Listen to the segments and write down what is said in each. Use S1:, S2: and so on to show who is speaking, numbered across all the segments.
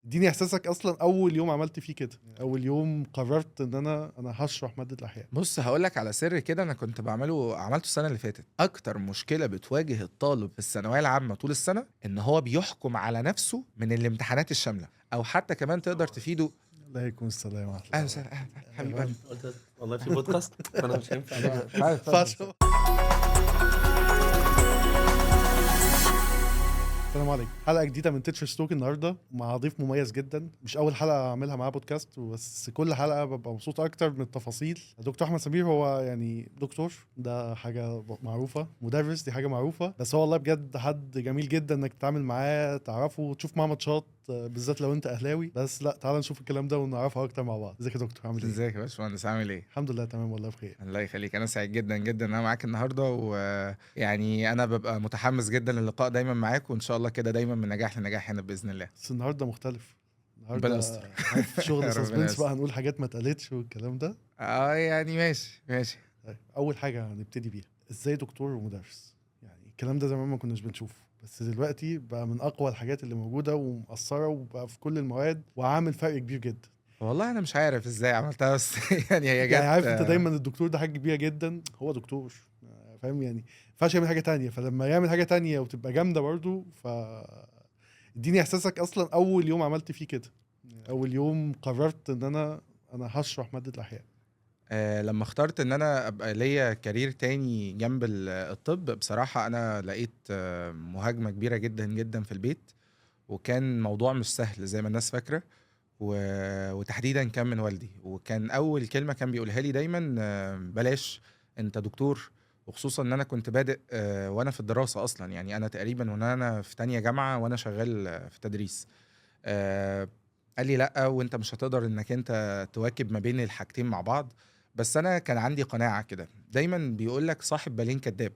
S1: اديني احساسك اصلا اول يوم عملت فيه كده، اول يوم قررت ان انا هشرح ماده الاحياء.
S2: بص هقول لك على سر كده، انا كنت عملته السنه اللي فاتت. اكتر مشكله بتواجه الطالب في الثانويه العامه طول السنه ان هو بيحكم على نفسه من الامتحانات الشامله، او حتى كمان تقدر تفيده.
S1: الله يكون السلام ورحمه
S2: اهلا
S1: الله.
S2: وسهلا، حبيب قلبي.
S3: قلت والله في بودكاست فانا مش هينفع بقى.
S2: تعالى اتفضل.
S1: السلام عليكم. حلقه جديده من تيتشر ستوك النهارده مع ضيف مميز جدا. مش اول حلقه اعملها معاه بودكاست، بس كل حلقه ببقى مبسوط اكتر من التفاصيل. دكتور احمد سمير هو يعني دكتور، ده حاجه معروفه، مدرس دي حاجه معروفه، بس هو والله بجد حد جميل جدا انك تتعامل معاه، تعرفه وتشوف معاه ماتشات، بالذات لو انت اهلاوي. بس لا، تعال نشوف الكلام ده ونعرفه اكتر مع بعض. ازيك يا دكتور، عامل ايه؟
S2: ازيك يا باشمهندس، عامل ايه؟
S1: الحمد لله تمام والله بخير.
S2: الله يخليك، انا سعيد جدا جدا ان انا معاك النهارده، ويعني انا ببقى متحمس جدا للقاء دايما معاك، وان شاء الله كده دايما من نجاح لنجاح هنا باذن الله.
S1: بس النهارده مختلف.
S2: ربنا
S1: النهارده
S2: يستر.
S1: عارف شغل
S2: ربنا
S1: سسبنس
S2: يستر.
S1: بقى، هنقول حاجات ما اتقالتش والكلام ده.
S2: يعني ماشي.
S1: طيب، اول حاجه هنبتدي بيها، ازاي دكتور ومدرس؟ يعني الكلام ده زمان ما كناش بنشوفه، بس دلوقتي بقى من اقوى الحاجات اللي موجوده ومؤثره وبقى في كل المواد وعامل فرق كبير جدا.
S2: والله انا مش عارف ازاي عملتها، بس يعني هي جت.
S1: يعني عارف انت دايما الدكتور ده حاجه كبيره جدا، هو دكتور، فاهم يعني؟ ما ينفعش يعمل حاجه تانية، فلما يعمل حاجه تانية وتبقى جامده برضو، اديني احساسك اصلا اول يوم عملت فيه كده، اول يوم قررت ان انا هشرح ماده الاحياء.
S2: لما اخترت ان انا ابقى ليا كارير تاني جنب الطب، بصراحة انا لقيت مهاجمة كبيرة جدا جدا في البيت، وكان موضوع مش سهل زي ما الناس فاكرة. وتحديدا كان من والدي، وكان اول كلمة كان بيقولها لي دايما بلاش، انت دكتور. وخصوصا ان انا كنت بادئ وانا في الدراسة اصلا، يعني انا تقريبا وانا في تانية جامعة وانا شغال في التدريس. آه، قال لي لا، وانت مش هتقدر انك انت تواكب ما بين الحاجتين مع بعض. بس انا كان عندي قناعة كده، دايما بيقول لك صاحب بالين كذاب.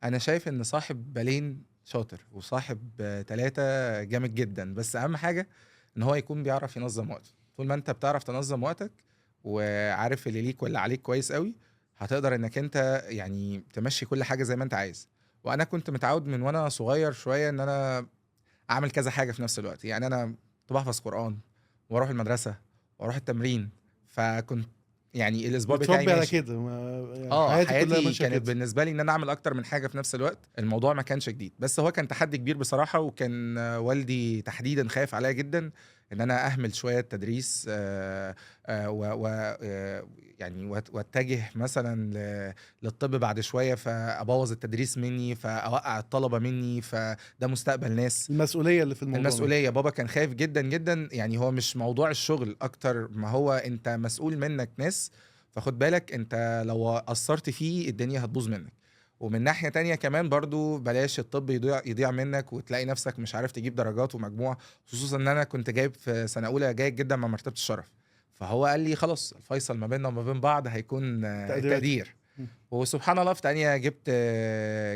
S2: انا شايف ان صاحب بالين شاطر، وصاحب 3 جامد جدا، بس اهم حاجة ان هو يكون بيعرف ينظم وقته. طول ما انت بتعرف تنظم وقتك وعارف اللي ليك واللي عليك كويس قوي، هتقدر انك انت يعني تمشي كل حاجة زي ما انت عايز. وانا كنت متعود من وانا صغير شوية ان انا اعمل كذا حاجة في نفس الوقت. يعني انا كنت بحفظ قرآن، واروح المدرسة، واروح التمرين. فكنت يعني الاسبوع بتاعي
S1: متربي على
S2: ماشي.
S1: كده، يعني حياتي كلها
S2: حياتي
S1: ماشيه
S2: كانت
S1: كده.
S2: بالنسبه لي ان انا اعمل اكتر من حاجه في نفس الوقت. الموضوع ما كانش جديد، بس هو كان تحدي كبير بصراحه، وكان والدي تحديدا خايف عليا جدا ان انا اهمل شويه التدريس، يعني واتجه مثلا للطب بعد شويه، فابوظ التدريس مني، فاوقع الطلبه مني، فده مستقبل ناس.
S1: المسؤوليه اللي في الموضوع
S2: المسؤوليه، بابا كان خايف جدا جدا. يعني هو مش موضوع الشغل اكتر ما هو انت مسؤول منك ناس، فخد بالك انت لو قصرت فيه الدنيا هتبوظ منك. ومن ناحية تانية كمان برضو بلاش الطب يضيع منك وتلاقي نفسك مش عارف تجيب درجات ومجموع، خصوصا ان انا كنت جايب في سنة اولى جيد جدا مع مرتبة الشرف. فهو قال لي خلاص، الفيصل ما بيننا وما بين بعض هيكون
S1: تقديرات.
S2: التقدير.
S1: مم.
S2: وسبحان الله في تانية جبت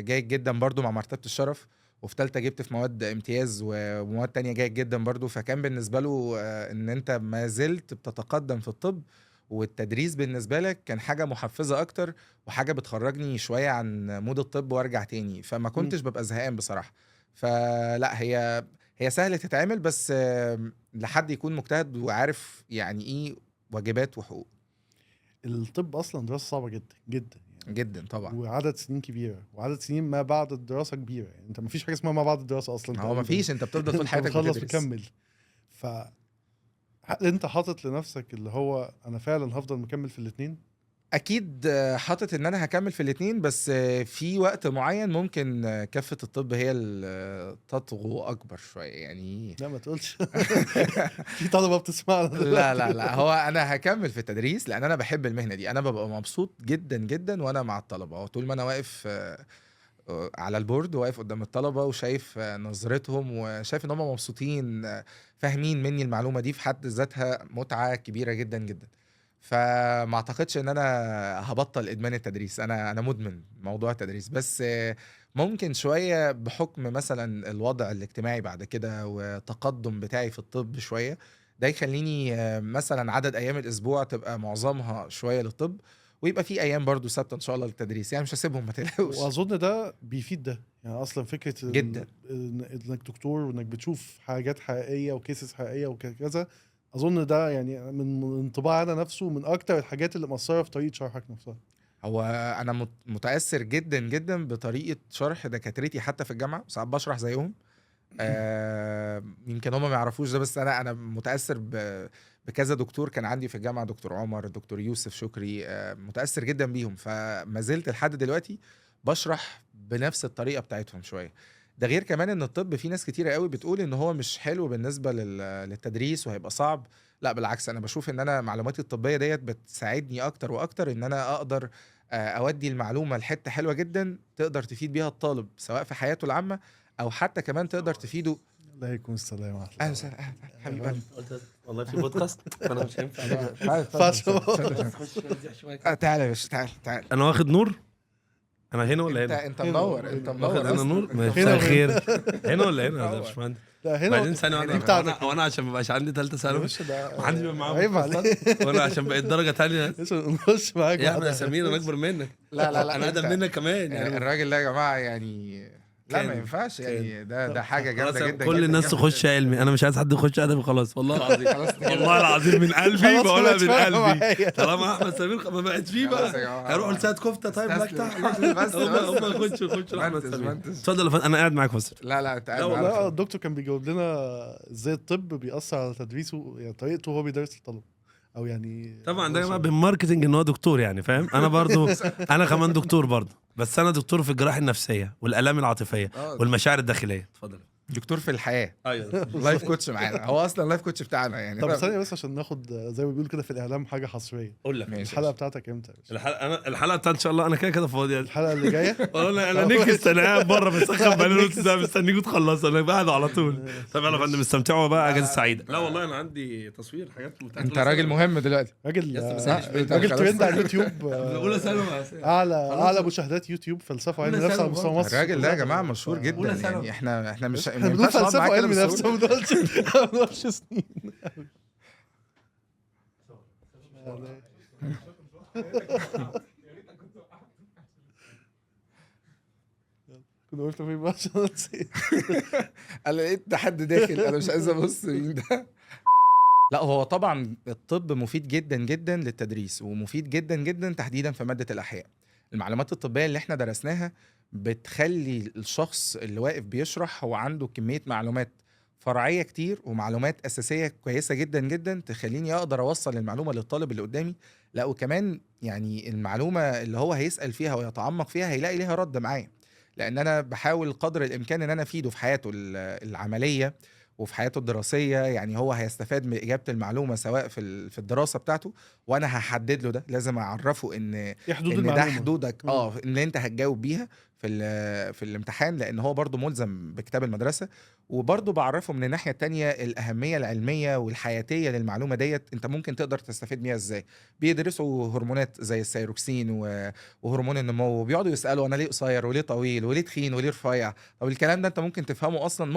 S2: جيد جدا برضو مع مرتبة الشرف، وفي تالتة جبت في مواد امتياز ومواد تانية جيد جدا برضو. فكان بالنسبة له ان انت ما زلت بتتقدم في الطب، والتدريس بالنسبة لك كان حاجة محفزة اكتر، وحاجة بتخرجني شوية عن مود الطب وارجع تاني. فما كنتش ببقى زهقان بصراحة. فلا، هي سهلة تتعمل، بس لحد يكون مجتهد وعارف يعني ايه واجبات وحقوق.
S1: الطب اصلا دراسه صعبه جدا جدا يعني،
S2: جدا طبعا.
S1: وعدد سنين كبيره، وعدد سنين ما بعد الدراسه كبيره. يعني انت مفيش حاجه اسمها ما بعد الدراسه اصلا
S2: هو
S1: تقريبا.
S2: مفيش، انت بتفضل طول
S1: انت
S2: حياتك
S1: بتخلص
S2: بتدرس.
S1: وتكمل. فهل انت حاطط لنفسك اللي هو انا فعلا هفضل مكمل في الاثنين؟
S2: اكيد حاطط ان انا هكمل في الاتنين، بس في وقت معين ممكن كفة الطب هي اللي تطغو اكبر شوية يعني.
S1: لا ما تقولش. في طلبه بتسمعنا
S2: لا
S1: دلوقتي.
S2: لا لا، هو انا هكمل في التدريس لان انا بحب المهنة دي. انا ببقى مبسوط جدا جدا وانا مع الطلبة، طول ما انا واقف على البورد، واقف قدام الطلبة وشايف نظرتهم، وشايف ان هم مبسوطين، فاهمين مني المعلومة دي، في حد ذاتها متعة كبيرة جدا جدا. فما اعتقدش ان انا هبطل ادمان التدريس. انا مدمن موضوع التدريس، بس ممكن شوية بحكم مثلا الوضع الاجتماعي بعد كده وتقدم بتاعي في الطب شوية، ده يخليني مثلا عدد ايام الاسبوع تبقى معظمها شوية للطب، ويبقى في ايام برضو ثابته ان شاء الله للتدريس، يعني مش هسيبهم ما تقلقوش.
S1: واظن ده بيفيد ده، يعني اصلا فكره
S2: جدا.
S1: انك دكتور وانك بتشوف حاجات حقيقيه وكيسز حقيقيه وكذا. اظن ده يعني من انطباع انا نفسه من اكتر الحاجات اللي مأثره في طريقه شرحك نفسها.
S2: هو انا متاثر جدا جدا بطريقه شرح دكاترتي حتى في الجامعه، ساعات بشرح زيهم. يمكن هم ما يعرفوش ده، بس انا متاثر بكذا دكتور كان عندي في الجامعه، دكتور عمر، دكتور يوسف شكري، متاثر جدا بيهم، فما زلت لحد دلوقتي بشرح بنفس الطريقه بتاعتهم شويه. ده غير كمان ان الطب في ناس كتيره قوي بتقول ان هو مش حلو بالنسبه للتدريس وهيبقى صعب. لا بالعكس، انا بشوف ان انا معلوماتي الطبيه ديت بتساعدني اكتر واكتر ان انا اقدر اودي المعلومه لحته حلوه جدا تقدر تفيد بيها الطالب سواء في حياته العامه او حتى كمان تقدر تفيده.
S1: عليكم السلام ورحمه
S2: اهلا
S1: الله.
S2: وسهلا، أهلاً، حبيب قلبي.
S3: قلت والله في بودكاست فانا مش هينفع أنا.
S2: تعال
S3: خش نزيح شويه كده.
S2: تعالى يا باشا، تعال.
S4: انا واخد نور. انا هنا ولا
S2: انت
S4: هنا؟
S2: انت منور، انت
S4: واخد
S2: منور
S4: انا
S2: أصلاً.
S4: نور.
S1: هنا
S4: مساء
S1: وهنا.
S4: الخير. هنا ولا هنا يا
S2: منور.
S4: باشمهندس؟
S1: لا هنا
S4: بعدين ثانيه
S1: دي
S4: واحده،
S1: بتاعتك.
S4: وانا عشان ما بقاش عندي ثالثه
S1: يا
S4: ثانوي
S1: باشا ده
S4: ما حدش بيبقى معاه
S1: عيب عليك.
S4: وانا عشان بقيت درجه ثانيه.
S1: باشا نخش معاك
S4: يا احمد يا
S1: واحدة.
S4: سمير انا اكبر منك.
S2: لا
S4: انا اقدم
S2: أنت-
S4: منك كمان
S2: يعني
S4: يعني.
S2: الراجل ده يا جماعه يعني لا
S4: كان-
S2: ما ينفعش يعني، ده حاجه
S4: خلاص
S2: جامده جدا
S4: كل
S2: جداً
S4: الناس
S2: جداً.
S4: تخش علمي، انا مش عايز حد يخش ادبي خلاص والله العظيم.
S2: خلاص كده.
S4: والله العظيم من قلبي
S1: خلاص
S4: بقولها
S1: خلاص
S4: من
S1: بقى
S4: قلبي.
S1: معايا.
S4: طالما احمد سمير ما بقتش فيه
S2: خلاص يا
S4: بقى
S2: جماعة.
S4: هيروحوا لسيد كفته طيب
S2: استسلم.
S4: لا
S2: بس
S4: هم يخشوا لاحمد
S2: منتج.
S4: سمير. اتفضل يا فندم انا قاعد معاك فصل.
S2: لا تعال
S4: لا
S2: معانا.
S4: والله.
S1: لا الدكتور كان بيجاوب لنا ازاي الطب بيأثر على تدريسه، يعني طريقته وهو بيدرس الطلبه، او يعني
S4: طبعا ده يا جماعه بالماركتنج ان هو دكتور يعني فاهم. انا برضو انا كمان دكتور برضو، بس انا دكتور في الجراحه النفسيه والالام العاطفيه والمشاعر الداخليه. اتفضل.
S2: دكتور في الحياه،
S4: ايوه
S2: لايف كوتش معانا، هو اصلا لايف كوتش بتاعنا يعني.
S1: طب ثانيه بس عشان ناخد زي ما بيقولوا كده في الاعلام حاجه حصريه.
S4: اقول لك
S2: ماشي.
S1: الحلقه بتاعتك امتى يا باشا؟
S4: الحلقه بتاعت ان شاء الله انا كده فاضي يعني.
S1: الحلقه اللي جايه
S4: والله انا نكست، انا قاعد بره بسخن بقالي نص ساعه مستنيكوا تخلصوا، انا قاعد على طول. طب يلا يا فندم استمتعوا بقى اجازه سعيده. لا والله انا عندي تصوير حاجات
S2: انت راجل مهم دلوقتي.
S1: راجل
S2: أنت
S1: راجل
S2: خلاص.
S1: ترند على اليوتيوب.
S4: اولى ثانوي
S1: اعلى مشاهدات يوتيوب فلسفه وعلم
S4: أولى
S1: نفس على
S4: ثانوي
S1: مستوى مصر.
S2: الراجل ده يا جماعه مشهور جدا
S4: أولى ثانوي.
S2: يعني، احنا مش
S1: احنا بنقول
S2: ينفعش نقعد
S1: فلسفه
S2: معاه كده
S1: وعلم نفس،
S2: بسهولة.
S1: ما بنقولش سنين. كنا قلت فين بقى عشان نسيت.
S2: انا لقيت حد داخل، انا مش عايز ابص مين ده. لا هو طبعا الطب مفيد جدا جدا للتدريس، ومفيد جدا جدا تحديدا في ماده الاحياء. المعلومات الطبيه اللي احنا درسناها بتخلي الشخص اللي واقف بيشرح هو عنده كميه معلومات فرعيه كتير ومعلومات اساسيه كويسه جدا جدا تخليني اقدر اوصل المعلومه للطالب اللي قدامي. لا وكمان يعني المعلومه اللي هو هيسال فيها ويتعمق فيها هيلاقي ليها رد معايا، لان انا بحاول قدر الامكان ان انا افيده في حياته العمليه وفي حياته الدراسيه. يعني هو هيستفاد من اجابه المعلومه سواء في الدراسه بتاعته، وانا هحدد له ده، لازم اعرفه ان
S1: ايه حدود
S2: ان ده
S1: المعلومه؟
S2: حدودك ان انت هتجاوب بيها في الامتحان، لان هو برضو ملزم بكتاب المدرسه. وبرضو بعرفه من الناحيه التانية الاهميه العلميه والحياتيه للمعلومه ديت، انت ممكن تقدر تستفيد بيها ازاي. بيدرسوا هرمونات زي السيروكسين وهرمون النمو، وبيقعدوا يسالوا انا ليه قصير وليه طويل وليه تخين وليه رفيع. طب الكلام ده انت ممكن تفهمه اصلا،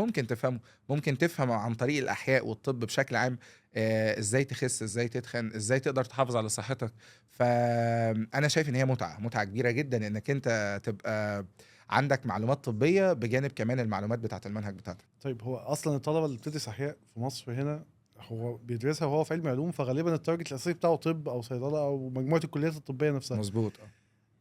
S2: ممكن تفهمه عن طريق الاحياء والطب بشكل عام. ازاي تخس، ازاي تتخن، ازاي تقدر تحافظ على صحتك. فانا شايف ان هي متعه كبيره جدا انك انت تبقى عندك معلومات طبيه بجانب كمان المعلومات بتاعه المنهج بتاعتك.
S1: طيب هو اصلا الطلبه اللي بتدرس احياء في مصر هنا هو بيدرسها وهو في علم علوم، فغالبا التارجت الاساسي بتاعه طب او صيدله او مجموعه الكليات الطبيه نفسها.
S2: مظبوط.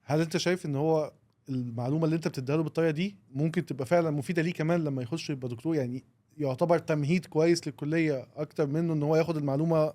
S1: هل انت شايف ان هو المعلومه اللي انت بتديها له بالطريقه دي ممكن تبقى فعلا مفيده ليه كمان لما يخش يبقى دكتور؟ يعني يعتبر تمهيد كويس للكليه اكتر منه ان هو ياخد المعلومه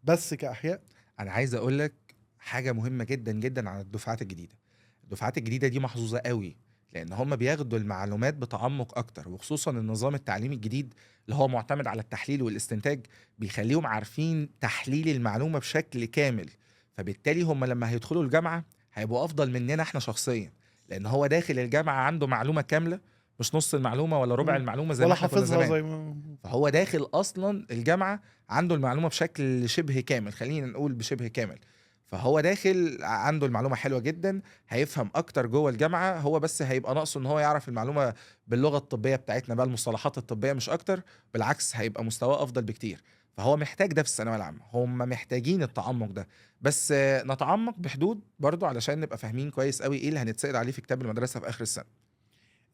S1: بس كاحياء؟
S2: انا عايز اقول لك حاجه مهمه جدا جدا عن الدفعات الجديده دي محظوظه قوي، لان هم بياخدوا المعلومات بتعمق اكتر، وخصوصا النظام التعليمي الجديد اللي هو معتمد على التحليل والاستنتاج بيخليهم عارفين تحليل المعلومه بشكل كامل. فبالتالي هم لما هيدخلوا الجامعه هيبقوا افضل مننا احنا شخصيا، لان هو داخل الجامعه عنده معلومه كامله، مش نص المعلومه ولا ربع المعلومه زي ما
S1: ولا
S2: احنا كنا
S1: حافظها
S2: زمان.
S1: زي ما
S2: فهو داخل اصلا الجامعه عنده المعلومه بشكل شبه كامل، خلينا نقول بشبه كامل. فهو داخل عنده المعلومه حلوه جدا، هيفهم اكتر جوه الجامعه. هو بس هيبقى ناقصه ان هو يعرف المعلومه باللغه الطبيه بتاعتنا بقى، المصطلحات الطبيه مش اكتر، بالعكس هيبقى مستواه افضل بكتير. فهو محتاج ده في الثانويه العامه، هم محتاجين التعمق ده. بس نتعمق بحدود برضو علشان نبقى فاهمين كويس قوي ايه اللي هنتسأل عليه في كتاب المدرسه في اخر السنه.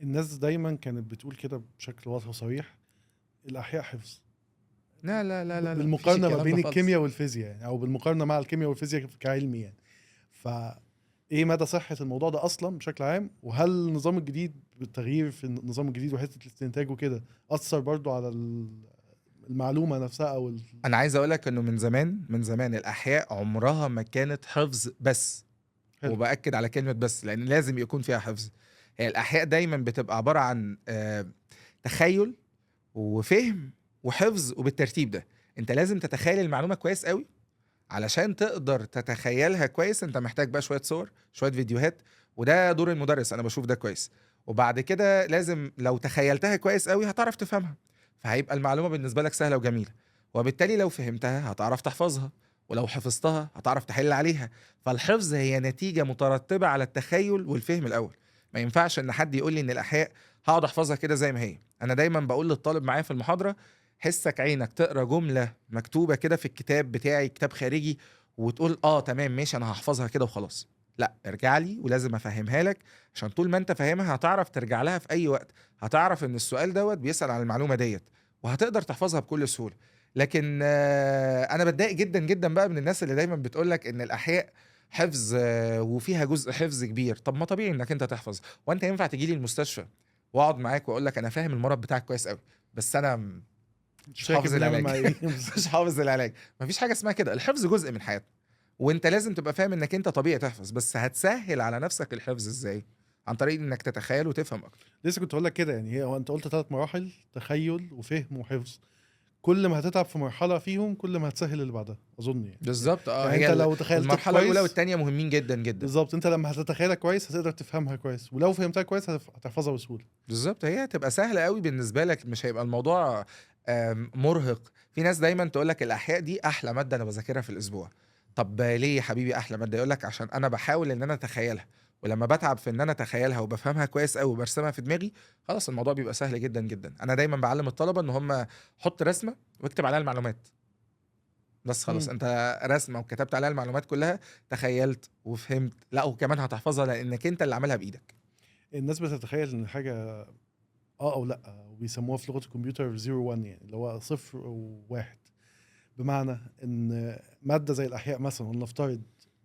S1: الناس دايما كانت بتقول كده بشكل واضح وصريح، الاحياء حفظ.
S2: لا لا لا لا لا، مفيش
S1: بالمقارنه ما
S2: الكلام
S1: بين
S2: ده خالص.
S1: الكيمياء والفيزياء يعني، او بالمقارنه مع الكيمياء والفيزياء كعلمي يعني. ايه مدى صحه الموضوع ده اصلا بشكل عام؟ وهل النظام الجديد بالتغيير في النظام الجديد وحته الاستنتاج وكده اثر برضو على المعلومه نفسها او
S2: انا عايز اقول لك انه من زمان الاحياء عمرها ما كانت حفظ بس.
S1: حلو.
S2: وباكد على كلمه بس لان لازم يكون فيها حفظ. هي الاحياء دايما بتبقى عباره عن تخيل وفهم وحفظ، وبالترتيب ده. انت لازم تتخيل المعلومه كويس قوي علشان تقدر تتخيلها كويس. انت محتاج بقى شويه صور، شويه فيديوهات، وده دور المدرس، انا بشوف ده كويس. وبعد كده لازم لو تخيلتها كويس قوي هتعرف تفهمها، فهيبقى المعلومه بالنسبه لك سهله وجميله. وبالتالي لو فهمتها هتعرف تحفظها، ولو حفظتها هتعرف تحل عليها. فالحفظ هي نتيجه مترتبه على التخيل والفهم الاول. ما ينفعش ان حد يقول لي ان الاحياء هقعد احفظها كده زي ما هي. انا دايما بقول للطالب معايا في المحاضره، حسك عينك تقرا جمله مكتوبه كده في الكتاب بتاعي، كتاب خارجي، وتقول تمام ماشي انا هحفظها كده وخلاص. لا، ارجع لي ولازم افهمها لك، عشان طول ما انت فاهمها هتعرف ترجع لها في اي وقت. هتعرف ان السؤال دوت بيسأل عن المعلومه ديت، وهتقدر تحفظها بكل سهوله. لكن انا بتضايق جدا جدا بقى من الناس اللي دايما بتقول لك ان الاحياء حفظ وفيها جزء حفظ كبير. طب ما طبيعي انك انت تحفظ. وانت ينفع تجي لي المستشفى واقعد معاك واقول لك انا فاهم المرض بتاعك كويس قوي، بس انا مش
S1: فاكر
S2: حافظ
S1: بنعمل
S2: العلاج.
S1: مع ايه؟
S2: مش حافظ العلاج. مفيش حاجه اسمها كده. الحفظ جزء من حياتنا، وانت لازم تبقى فاهم انك انت طبيعي تحفظ، بس هتسهل على نفسك الحفظ ازاي؟ عن طريق انك تتخيل وتفهم اكتر.
S1: لسه كنت هقول لك كده يعني، هو انت قلت 3 مراحل: تخيل وفهم وحفظ. كل ما هتتعب في مرحله فيهم كل ما هتسهل اللي بعدها اظن يعني.
S2: بالظبط.
S1: يعني
S2: هي
S1: انت لو تخيلت
S2: المرحله الاولى
S1: كويس،
S2: والثانيه مهمين جدا جدا.
S1: بالظبط، انت لما هتتخيلها كويس هتقدر تفهمها كويس، ولو فهمتها كويس هتحفظها بسهوله.
S2: بالظبط، هي هتبقى سهله قوي بالنسبه لك، مش هيبقى الموضوع مرهق. في ناس دايما تقول لك الاحياء دي احلى ماده انا بذاكرها في الاسبوع. طب ليه يا حبيبي احلى ماده؟ يقول لك عشان انا بحاول ان انا اتخيلها، ولما بتعب في ان انا اتخيلها وبفهمها كويس قوي وبرسمها في دماغي، خلاص الموضوع بيبقى سهل جدا جدا. انا دايما بعلم الطلبه ان هم حط رسمه واكتب عليها المعلومات، بس خلاص
S1: مم.
S2: انت رسمه وكتبت عليها المعلومات كلها، تخيلت وفهمت، لا وكمان هتحفظها لانك انت اللي عاملها بايدك.
S1: الناس بتتخيل ان الحاجه او لا، وبيسموها في لغه الكمبيوتر 0 1 يعني، اللي هو 0 و1. بمعنى ان ماده زي الاحياء مثلا، ولنفترض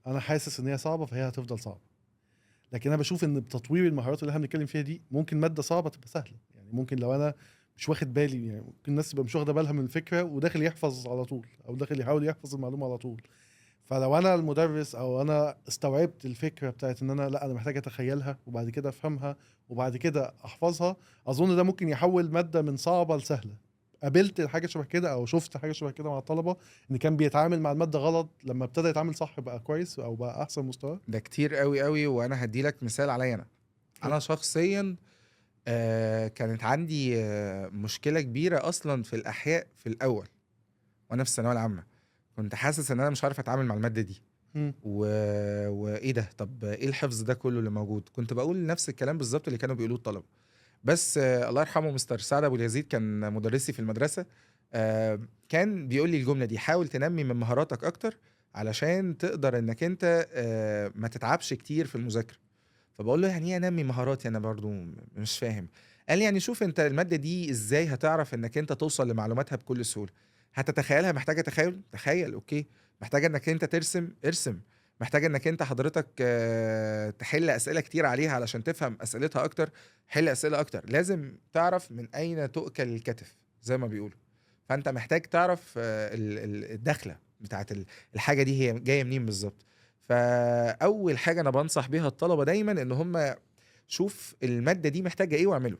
S1: انا حاسس ان هي صعبه فهي هتفضل صعبه. لكن انا بشوف ان بتطوير المهارات اللي احنا بنتكلم فيها دي ممكن ماده صعبه تبقى سهله. يعني ممكن لو انا مش واخد بالي، يعني ممكن الناس تبقى مش واخده بالها من الفكره وداخل يحفظ على طول، او داخل يحاول يحفظ المعلومه على طول. فلو انا المدرس او انا استوعبت الفكره بتاعت ان انا لا، انا محتاج اتخيلها وبعد كده افهمها وبعد كده احفظها، اظن ده ممكن يحول ماده من صعبه لسهله. قابلت حاجه شبه كده او شفت حاجه شبه كده مع الطلبه، ان كان بيتعامل مع الماده غلط، لما ابتدى يتعامل صح بقى كويس او بقى احسن مستوى.
S2: ده كتير قوي قوي. وانا هدي لك مثال عليا انا شخصيا كانت عندي مشكله كبيره اصلا في الاحياء في الاول. وانا في الثانويه العامه كنت حاسس ان انا مش عارف اتعامل مع الماده دي.
S1: مم.
S2: وايه ده؟ طب ايه الحفظ ده كله اللي موجود؟ كنت بقول نفس الكلام بالظبط اللي كانوا بيقولوه الطلبه. بس الله يرحمه مستر سعد ابو اليزيد كان مدرسي في المدرسه. كان بيقول لي الجمله دي: حاول تنمي من مهاراتك اكتر علشان تقدر انك انت ما تتعبش كتير في المذاكره. فبقول له يعني ايه انمي مهاراتي؟ انا برضو مش فاهم. قال لي يعني شوف انت الماده دي ازاي هتعرف انك انت توصل لمعلوماتها بكل سهوله. هتتخيلها، محتاجه تخيل، تخيل اوكي. محتاجه انك انت ترسم، ارسم. محتاجه انك انت حضرتك تحل اسئله كتير عليها علشان تفهم اسئلتها اكتر، حل اسئله اكتر. لازم تعرف من اين تؤكل الكتف زي ما بيقولوا. فانت محتاج تعرف الدخله بتاعت الحاجه دي هي جايه منين بالظبط. فاول حاجه انا بنصح بيها الطلبه دايما ان هم شوف الماده دي محتاجه ايه واعمله.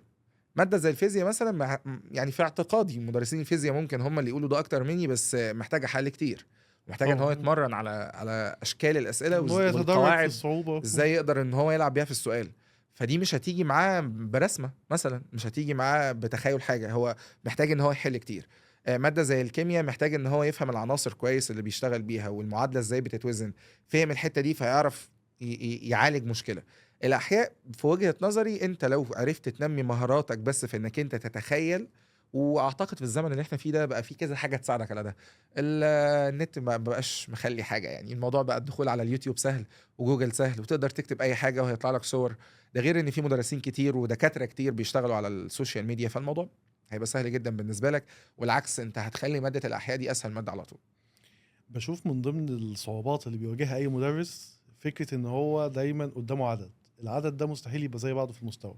S2: ماده زي الفيزياء مثلا، يعني في اعتقادي مدرسين الفيزياء ممكن هم اللي يقولوا ده اكتر مني، بس محتاجه حل كتير، محتاجه ان هو يتمرن على اشكال الاسئله
S1: ان هو يتدرج في
S2: والقواعد
S1: الصعوبه.
S2: ازاي يقدر ان هو يلعب بيها في السؤال. فدي مش هتيجي معاه برسمه مثلا، مش هتيجي معاه بتخيل حاجه، هو محتاج ان هو يحل كتير. ماده زي الكيمياء محتاج ان هو يفهم العناصر كويس اللي بيشتغل بيها، والمعادله ازاي بتتوزن. فهم الحته دي فيعرف يعالج مشكله. الاحياء في وجهه نظري انت لو عرفت تنمي مهاراتك بس في انك انت تتخيل واعتقد في الزمن اللي احنا فيه ده بقى فيه كذا حاجه تساعدك على ده. النت ما بقاش مخلي حاجه، يعني الموضوع بقى الدخول على اليوتيوب سهل وجوجل سهل، وتقدر تكتب اي حاجه وهيطلع لك صور. ده غير ان في مدرسين كتير ودكاتره كتير بيشتغلوا على السوشيال ميديا، فالموضوع هيبقى سهل جدا بالنسبه لك. والعكس انت هتخلي ماده الاحياء دي اسهل ماده على طول.
S1: بشوف من ضمن الصعوبات اللي بيواجهها اي مدرس فكره ان هو دايما قدامه العدد ده مستحيل يبقى زي بعضه في المستوى.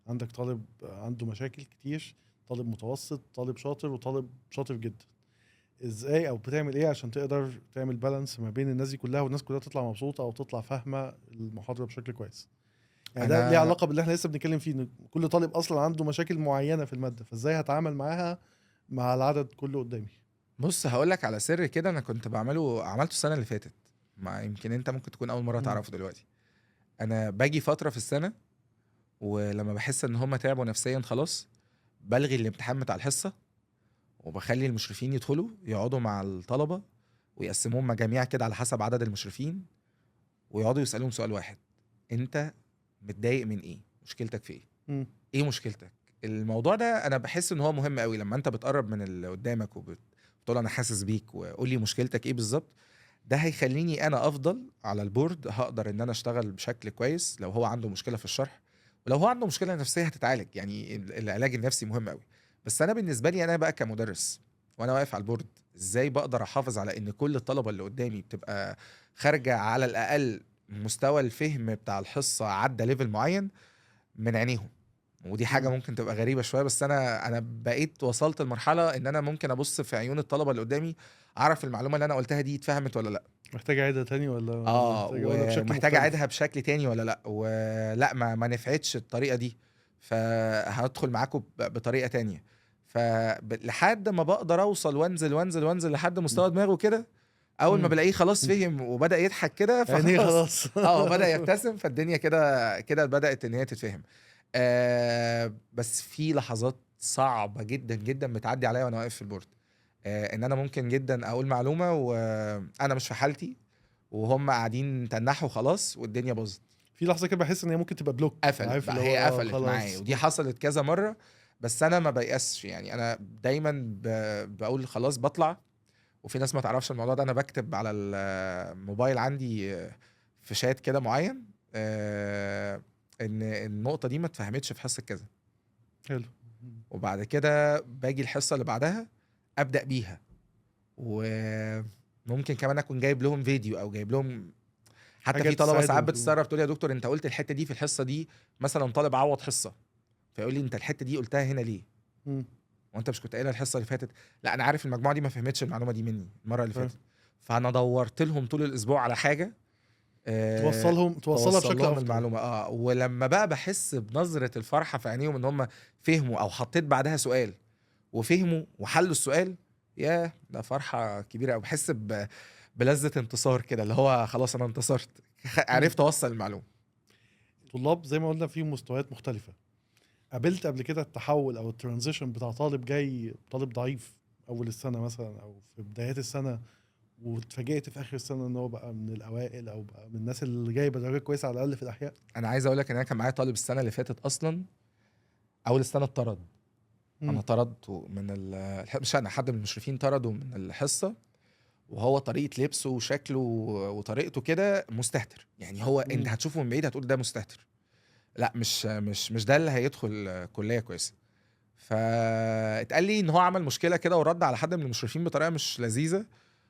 S1: عندك طالب عنده مشاكل كتير، طالب متوسط، طالب شاطر، وطالب شاطر جدا. ازاي او بتعمل ايه عشان تقدر تعمل بالانس ما بين الناس دي كلها، والناس كلها تطلع مبسوطه او تطلع فاهمه المحاضره بشكل كويس؟ يعني ده ليه
S2: انا
S1: علاقه باللي احنا لسه بنتكلم فيه، ان كل طالب اصلا عنده مشاكل معينه في الماده، فازاي هتعامل معاها مع العدد كله قدامي؟
S2: بص هقول لك على سر كده انا كنت عملته السنه اللي فاتت، ما يمكن انت ممكن تكون اول مره تعرفه دلوقتي. انا باجي فتره في السنه ولما بحس ان هم تعبوا نفسيا خلاص بلغي الامتحان بتاع الحصه، وبخلي المشرفين يدخلوا يقعدوا مع الطلبه ويقسموهم مجاميع كده على حسب عدد المشرفين، ويقعدوا يسالوهم سؤال واحد: انت متضايق من ايه؟ مشكلتك في ايه؟
S1: مم.
S2: ايه مشكلتك؟ الموضوع ده انا بحس ان هو مهم قوي لما انت بتقرب من اللي قدامك وبتقول انا حاسس بيك وقول لي مشكلتك ايه بالظبط. ده هيخليني انا افضل على البورد، هقدر ان انا اشتغل بشكل كويس لو هو عنده مشكله في الشرح، ولو هو عنده مشكله نفسيه هتتعالج. يعني العلاج النفسي مهم قوي. بس انا بالنسبه لي انا بقى كمدرس وانا واقف على البورد، ازاي بقدر احافظ على ان كل الطلبه اللي قدامي بتبقى خارجه على الاقل مستوى الفهم بتاع الحصه عدى ليفل معين من عينيهم. ودي حاجه
S1: مم.
S2: ممكن تبقى غريبه شويه، بس انا بقيت وصلت لمرحله ان انا ممكن ابص في عيون الطلبه اللي قدامي اعرف المعلومه اللي انا قلتها دي اتفهمت ولا لا.
S1: محتاج اعيدها تاني ولا محتاج اقولها بشكل
S2: ومحتاج
S1: مختلف؟
S2: اعيدها بشكل تاني ولا لا، ولا ما نفعتش الطريقه دي فهدخل معاكم بطريقه تانية. فلحد ما بقدر اوصل وانزل وانزل وانزل لحد مستوى دماغه كده، اول ما
S1: مم.
S2: بلاقيه خلاص فهم وبدا يضحك كده
S1: يعني
S2: فخلاص.
S1: خلاص.
S2: بدا يبتسم، فالدنيا كده بدات ان هي تتفهم. بس في لحظات صعبه جدا جدا بتعدي عليا وانا واقف في البورد. ان انا ممكن جدا اقول معلومه وانا مش في حالتي، وهم قاعدين تنحوا خلاص والدنيا باظت.
S1: في لحظه كده بحس ان هي ممكن تبقى بلوك،
S2: قفلت
S1: عارف اللي
S2: بقى،
S1: هو
S2: هي قفلت
S1: خلاص.
S2: معايا، ودي حصلت كذا مره. بس انا ما بيأسش، يعني انا دايما بقول خلاص بطلع. وفي ناس ما تعرفش الموضوع ده، انا بكتب على الموبايل عندي في شات كده معين ان النقطه دي ما اتفهمتش في حصه كذا،
S1: حلو.
S2: وبعد كده باجي الحصه اللي بعدها ابدا بيها. وممكن كمان اكون جايب لهم فيديو او جايب لهم، حتى
S1: حاجات
S2: في طلبه
S1: تساعدهم
S2: ساعات بتستغرب تقول يا دكتور انت قلت الحته دي في الحصه دي، مثلا طالب عوض حصه فيقول لي انت الحته دي قلتها هنا ليه
S1: مم.
S2: وانت مش كنت قايلها الحصه اللي فاتت؟ لا انا عارف المجموعه دي ما فهمتش المعلومه دي مني المره اللي
S1: فاهم.
S2: فاتت، فانا دورت لهم طول الاسبوع على حاجه
S1: توصلها
S2: توصل
S1: بشكل
S2: لهم
S1: افضل.
S2: المعلومه. ولما بقى بحس بنظره الفرحه في عينيهم ان هم فهموا، او حطيت بعدها سؤال وفهموا وحلوا السؤال، يا ده فرحه كبيره قوي. بحس بلذه انتصار كده، اللي هو خلاص انا انتصرت، عرفت اوصل المعلومه.
S1: طلاب زي ما قلنا فيهم مستويات مختلفه. قابلت قبل كده التحول او الترانزيشن بتاع طالب ضعيف اول السنه مثلا او في بدايات السنه، واتفاجئت في اخر السنه ان هو بقى من الاوائل او بقى من الناس اللي جايبه درجات كويسه على الاقل في الاحياء؟
S2: انا عايز اقول لك ان انا كان معايا طالب السنه اللي فاتت اصلا اول السنه اتطرد. انا طردته من مش انا، حد من المشرفين طرده من الحصه، وهو طريقه لبسه وشكله وطريقته كده مستهتر. يعني هو انت هتشوفه من بعيد هتقول ده مستهتر، لا مش ده اللي هيدخل كليه كويسه. فاتقال لي ان هو عمل مشكله كده ورد على حد من المشرفين بطريقه مش لذيذه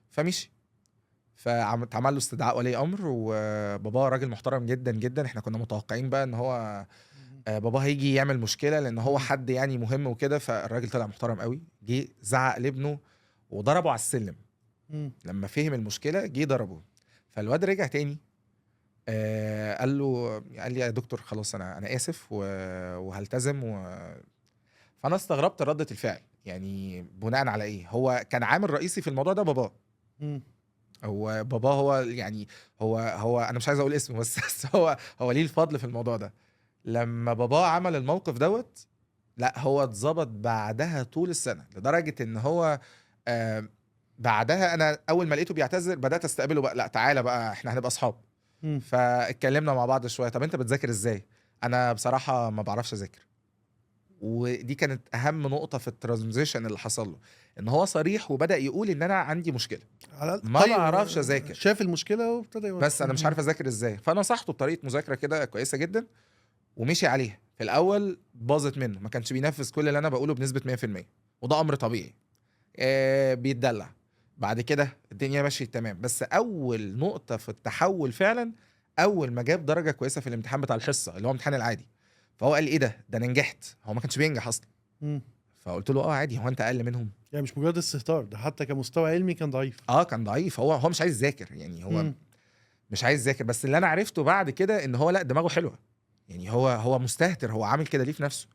S2: فمشي. فاتعمل له استدعاء ولي امر، وباباه راجل محترم جدا جدا. احنا كنا متوقعين بقى ان هو باباه هيجي يعمل مشكله لان هو حد يعني مهم وكده، فالراجل طلع محترم قوي. جه زعق لابنه وضربه على السلم. لما فهم المشكله جه ضربه، فالواد رجع تاني قال لي يا دكتور خلاص انا اسف وهلتزم فانا استغربت ردة الفعل، يعني بناء على ايه؟ هو كان عامل رئيسي في الموضوع ده باباه. هو باباه هو يعني هو انا مش عايز اقول اسمه بس هو ليه الفضل في الموضوع ده. لما باباه عمل الموقف دوت، لا هو اتظبط بعدها طول السنه، لدرجه ان هو بعدها انا اول ما لقيته بيعتذر بدات استقبله بقى، لا تعالى بقى احنا هنبقى اصحاب. فاتكلمنا مع بعض شويه. طب انت بتذاكر ازاي؟ انا بصراحه ما بعرفش اذاكر. ودي كانت اهم نقطه في الترانزيشن اللي حصل له، ان هو صريح وبدا يقول ان انا عندي مشكله،
S1: على الأقل-
S2: ما
S1: طيب،
S2: بعرفش أذاكر.
S1: شاف المشكله وابتدى يواجه.
S2: بس انا مش عارف اذاكر ازاي، فنصحته بطريقه مذاكره كده كويسه جدا ومشي عليها. في الاول باظت منه، ما كانش بينفذ كل اللي انا بقوله بنسبه 100%، وده امر طبيعي. بيتدلع. بعد كده الدنيا ماشيه تمام، بس اول نقطه في التحول فعلا اول ما جاب درجه كويسه في الامتحان بتاع الحصه اللي هو امتحان العادي، فهو قال ايه ده انا نجحت. هو ما كانش بينجح اصلا،
S1: مم.
S2: فقلت له عادي، هو انت اقل منهم؟
S1: يعني مش مجرد استهتار، ده حتى كمستوى علمي كان ضعيف.
S2: كان ضعيف. هو مش عايز يذاكر، يعني هو
S1: مم.
S2: مش عايز يذاكر. بس اللي انا عرفته بعد كده ان هو لا، دماغه حلوه، يعني هو مستهتر، هو عامل كده ليه في نفسه.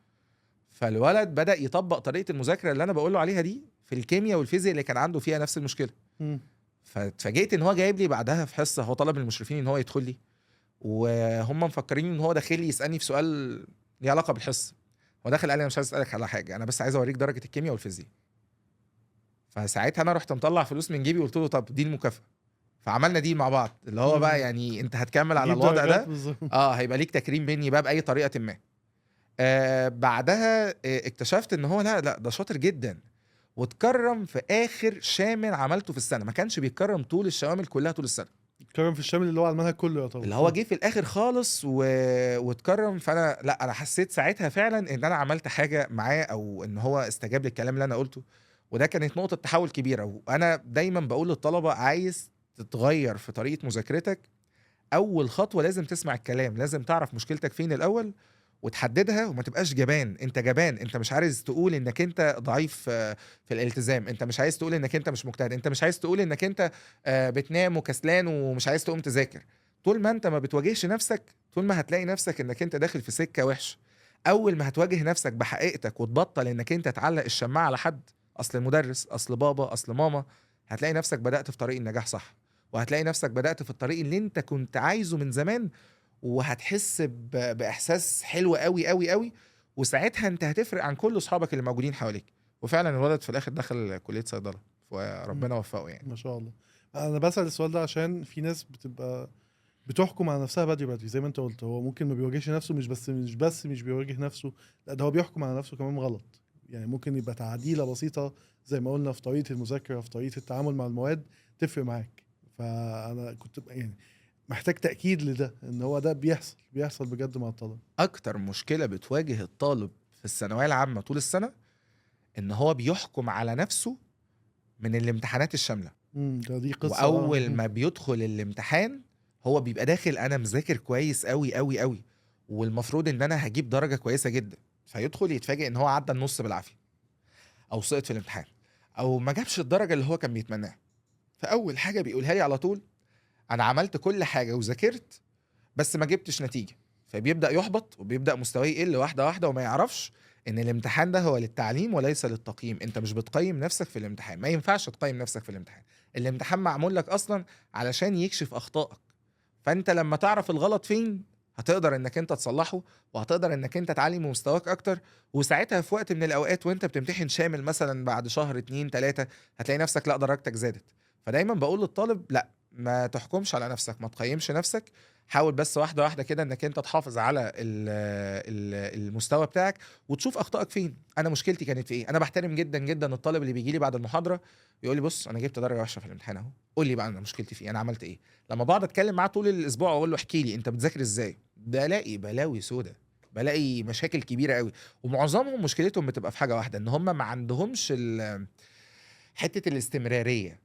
S2: فالولد بدأ يطبق طريقه المذاكره اللي انا بقول له عليها دي في الكيمياء والفيزياء اللي كان عنده فيها نفس المشكله.
S1: مم.
S2: فاتفاجئت ان هو جايب لي بعدها في حصه، هو طلب من المشرفين ان هو يدخل لي، وهم مفكرين ان هو داخل لي يسالني في سؤال ليه علاقه بالحصه. هو داخل قال لي انا مش عايز اسالك على حاجه، انا بس عايز اوريك درجه الكيمياء والفيزياء. فساعتها انا رحت مطلع فلوس من جيبي وقلت له طب دي المكافاه. فعملنا دي مع بعض، اللي هو بقى يعني انت هتكمل على
S1: جيب
S2: الوضع
S1: درجات
S2: ده،
S1: بالظبط.
S2: هيبقى ليك تكريم مني بقى باي طريقه ما. بعدها اكتشفت ان هو لا ده شاطر جدا، واتكرم في اخر شامل عملته في السنه. ما كانش بيتكرم طول الشوامل كلها طول السنه،
S1: كرم في الشامل اللي هو على المنهج كله يعتبر.
S2: اللي هو جه في الاخر خالص واتكرم. فانا لا، انا حسيت ساعتها فعلا ان انا عملت حاجه معاه، او ان هو استجاب للكلام اللي انا قلته. وده كانت نقطه تحول كبيره. وانا دايما بقول للطلبه عايز تتغير في طريقه مذاكرتك، اول خطوه لازم تسمع الكلام، لازم تعرف مشكلتك فين الاول وتحددها، وما تبقاش جبان. انت جبان، انت مش عايز تقول انك انت ضعيف في الالتزام، انت مش عايز تقول انك انت مش مجتهد، انت مش عايز تقول انك انت بتنام وكسلان ومش عايز تقوم تذاكر. طول ما انت ما بتواجهش نفسك، طول ما هتلاقي نفسك انك انت داخل في سكه وحشه. اول ما هتواجه نفسك بحقيقتك وتبطل انك انت تعلق الشماعه على حد، اصل المدرس، اصل بابا، اصل ماما، هتلاقي نفسك بدأت في طريق النجاح صح، وهتلاقي نفسك بدأت في الطريق اللي انت كنت عايزه من زمان، وهتحس باحساس حلو قوي قوي قوي. وساعتها انت هتفرق عن كل اصحابك اللي موجودين حواليك. وفعلا الولد في الاخر دخل كليه صيدله، وربنا وفقه يعني.
S1: ما شاء الله. انا بسأل السؤال ده عشان في ناس بتبقى بتحكم على نفسها بدري زي ما انت قلت. هو ممكن ما بيواجهش نفسه، مش بيواجه نفسه، لا ده هو بيحكم على نفسه كمان غلط. يعني ممكن يبقى تعديلة بسيطة زي ما قلنا في طريقة المذاكرة، في طريقة التعامل مع المواد، تفرق معاك. فانا كنت يعني محتاج تأكيد لده، ان هو ده بيحصل بجد مع الطلبة.
S2: اكتر مشكله بتواجه الطالب في الثانويه العامه طول السنه ان هو بيحكم على نفسه من الامتحانات الشامله.
S1: دي قصة.
S2: واول ما بيدخل الامتحان هو بيبقى داخل انا مذاكر كويس قوي قوي قوي، والمفروض ان انا هجيب درجه كويسه جدا، فيدخل يتفاجئ ان هو عدى النص بالعافيه، او سقط في الامتحان، او ما جابش الدرجه اللي هو كان بيتمناها. فاول حاجه بيقولها لي على طول: انا عملت كل حاجه وذاكرت بس ما جبتش نتيجه. فبيبدا يحبط وبيبدا مستواه يقل واحده واحده، وما يعرفش ان الامتحان ده هو للتعليم وليس للتقييم. انت مش بتقيم نفسك في الامتحان، ما ينفعش تقيم نفسك في الامتحان. الامتحان معمول لك اصلا علشان يكشف اخطائك، فانت لما تعرف الغلط فين هتقدر انك انت تصلحه، وهتقدر انك انت تعلي من مستواك اكتر. وساعتها في وقت من الاوقات وانت بتمتحن شامل مثلا بعد شهر 2 3 هتلاقي نفسك لا درجتك زادت. فدايما بقول للطالب لا، ما تحكمش على نفسك، ما تقيمش نفسك. حاول بس واحده واحده كده انك انت تحافظ على المستوى بتاعك وتشوف اخطائك فين. انا مشكلتي كانت في ايه؟ انا بحترم جدا جدا الطالب اللي بيجي لي بعد المحاضره يقول لي بص انا جبت درجه وحشه في الامتحان اهو، قول لي بقى انا مشكلتي في ايه، انا عملت ايه. لما بقعد اتكلم معاه طول الاسبوع واقول له احكي لي انت بتذاكر ازاي، بلاقي بلاوي سودا، بلاقي مشاكل كبيره قوي. ومعظمهم مشكلتهم بتبقى في حاجه واحده، ان هم ما عندهمش حته الاستمراريه.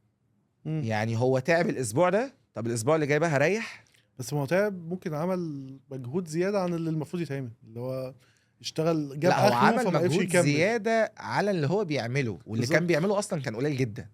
S2: يعني هو تعب الاسبوع ده، طب الاسبوع اللي جاي بقى هريح.
S1: بس ما هو تعب، ممكن عمل مجهود زيادة عن اللي المفروض يتعمل، اللي هو اشتغل جاب
S2: لا، هو
S1: اخره
S2: عمل
S1: فما عرفش
S2: مجهود
S1: يكمل.
S2: زياده على اللي هو بيعمله، واللي
S1: بالظبط.
S2: كان بيعمله اصلا كان قليل جدا.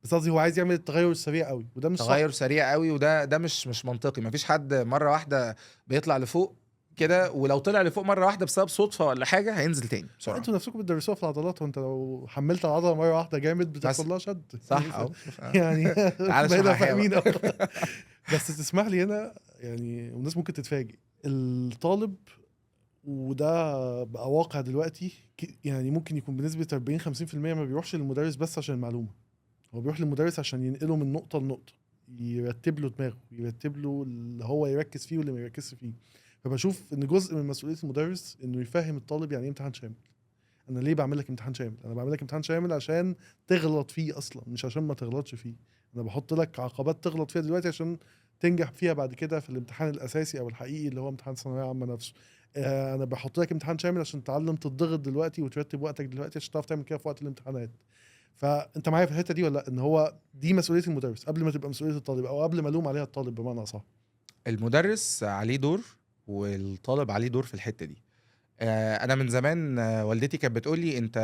S1: بس قصدي هو عايز يعمل التغير السريع قوي، وده مش
S2: تغير
S1: صح.
S2: سريع قوي، وده مش منطقي. مفيش حد مره واحده بيطلع لفوق كده، ولو طلع لفوق مره واحده بسبب صدفه ولا حاجه هينزل تاني بسرعه.
S1: انتوا نفسكم بتدرسوها في العضلات، وانت لو حملت العضله مره واحده جامد بتحصل لها شد.
S2: صح اهو.
S1: يعني
S2: تعالى
S1: بقينا
S2: اشرحها
S1: فاهمين
S2: بقى.
S1: بس تسمح لي هنا، يعني والناس ممكن تتفاجئ، الطالب وده بقى واقع دلوقتي، يعني ممكن يكون بنسبه 40-50% ما بيروحش للمدرس بس عشان المعلومه، هو بيروح للمدرس عشان ينقله من نقطه لنقطه، يرتب له دماغه، يرتب له اللي هو يركز فيه واللي ما يركزش فيه. فبشوف ان جزء من مسؤوليه المدرس انه يفهم الطالب يعني ايه امتحان شامل. انا ليه بعمل لك امتحان شامل؟ انا بعمل لك امتحان شامل عشان تغلط فيه اصلا، مش عشان ما تغلطش فيه. انا بحط لك عقبات تغلط فيها دلوقتي عشان تنجح فيها بعد كده في الامتحان الاساسي او الحقيقي اللي هو امتحان الثانويه العامه نفسه. انا بحط لك امتحان شامل عشان تتعلم تضغط دلوقتي وترتب وقتك دلوقتي عشان تعرف تعمل كده في وقت الامتحانات. فانت معايا في الحته دي ولا لا؟ ان هو دي مسؤوليه المدرس قبل ما تبقى مسؤوليه الطالب، او قبل ما الوم عليها الطالب بمعنى اصح.
S2: المدرس عليه دور والطالب عليه دور في الحتة دي. انا من زمان والدتي كانت بتقول لي انت